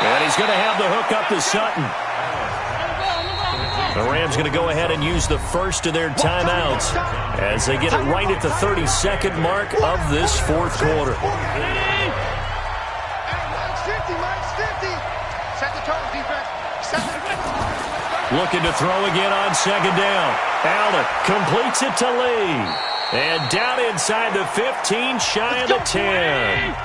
[SPEAKER 2] And he's going to have the hook up to Sutton. The Rams going to go ahead and use the first of their timeouts as they get it right at the 32nd mark of this 4th quarter. Looking to throw again on 2nd down. Allen completes it to Lee. And down inside the 15, shy of the 10.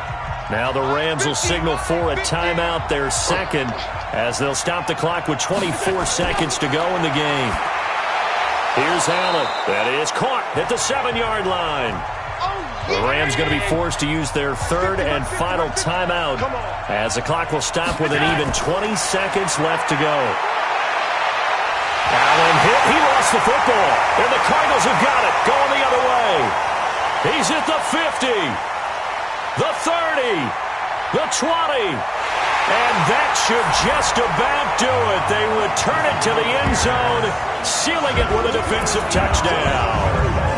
[SPEAKER 2] Now the Rams will signal for a timeout, their 2nd, as they'll stop the clock with 24 seconds to go in the game. Here's Allen. That is caught at the 7-yard line. The Rams going to be forced to use their 3rd and final timeout as the clock will stop with an even 20 seconds left to go. Allen hit He lost the football, and the Cardinals have got it, going the other way. He's at the 50, the 30, the 20, and that should just about do it. They return it to the end zone, sealing it with a defensive touchdown.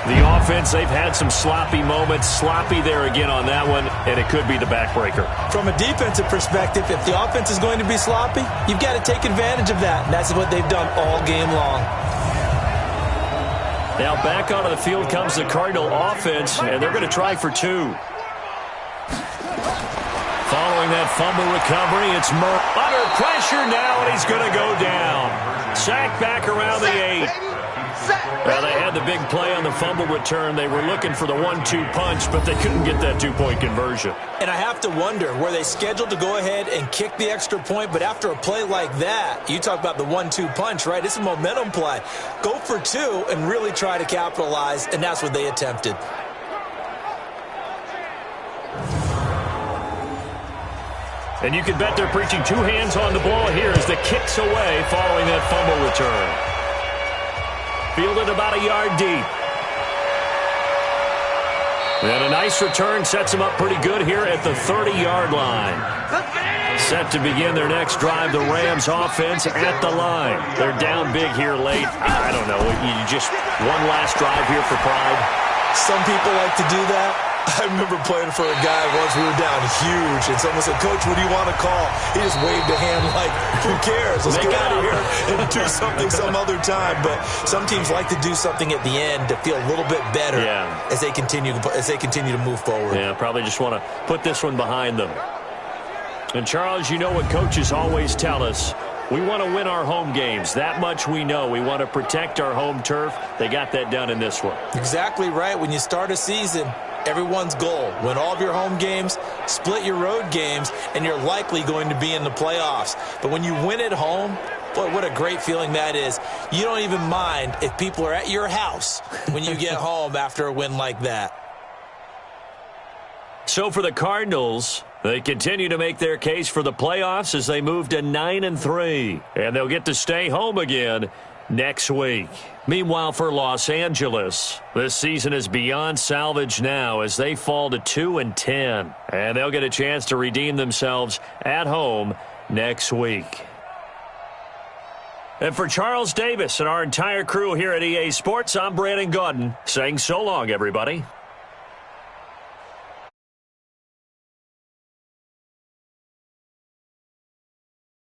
[SPEAKER 2] The offense, they've had some sloppy moments. Sloppy there again on that one, and it could be the backbreaker.
[SPEAKER 3] From a defensive perspective, if the offense is going to be sloppy, you've got to take advantage of that, and that's what they've done all game long.
[SPEAKER 2] Now back onto the field comes the Cardinal offense, and they're going to try for two. Following that fumble recovery, it's Murray under pressure now, and he's going to go down. Sacked back around the 8. Well, they had the big play on the fumble return. They were looking for the 1-2 punch, but they couldn't get that two-point conversion.
[SPEAKER 3] And I have to wonder, were they scheduled to go ahead and kick the extra point? But after a play like that, you talk about the 1-2 punch, right? It's a momentum play. Go for two and really try to capitalize, and that's what they attempted.
[SPEAKER 2] And you can bet they're preaching two hands on the ball here as the kick's away following that fumble return. Fielded about a yard deep. And a nice return sets them up pretty good here at the 30-yard line. Set to begin their next drive, the Rams offense at the line. They're down big here late. I don't know. You just one last drive here for pride.
[SPEAKER 3] Some people like to do that. I remember playing for a guy once. We were down huge, and someone said, "Coach, what do you want to call?" He just waved a hand like, "Who cares? Let's get out of here and do something some other time." But some teams like to do something at the end to feel a little bit better as they continue to move forward.
[SPEAKER 2] Yeah, probably just want to put this one behind them. And Charles, you know what coaches always tell us. We want to win our home games. That much we know. We want to protect our home turf. They got that done in this one.
[SPEAKER 3] Exactly right. When you start a season, everyone's goal, win all of your home games, split your road games, and you're likely going to be in the playoffs. But when you win at home, boy, what a great feeling that is. You don't even mind if people are at your house when you get home after a win like that.
[SPEAKER 2] So for the Cardinals, they continue to make their case for the playoffs as they move to 9-3. And they'll get to stay home again next week. Meanwhile, for Los Angeles, this season is beyond salvage now as they fall to 2-10. And they'll get a chance to redeem themselves at home next week. And for Charles Davis and our entire crew here at EA Sports, I'm Brandon Gaudin saying so long, everybody.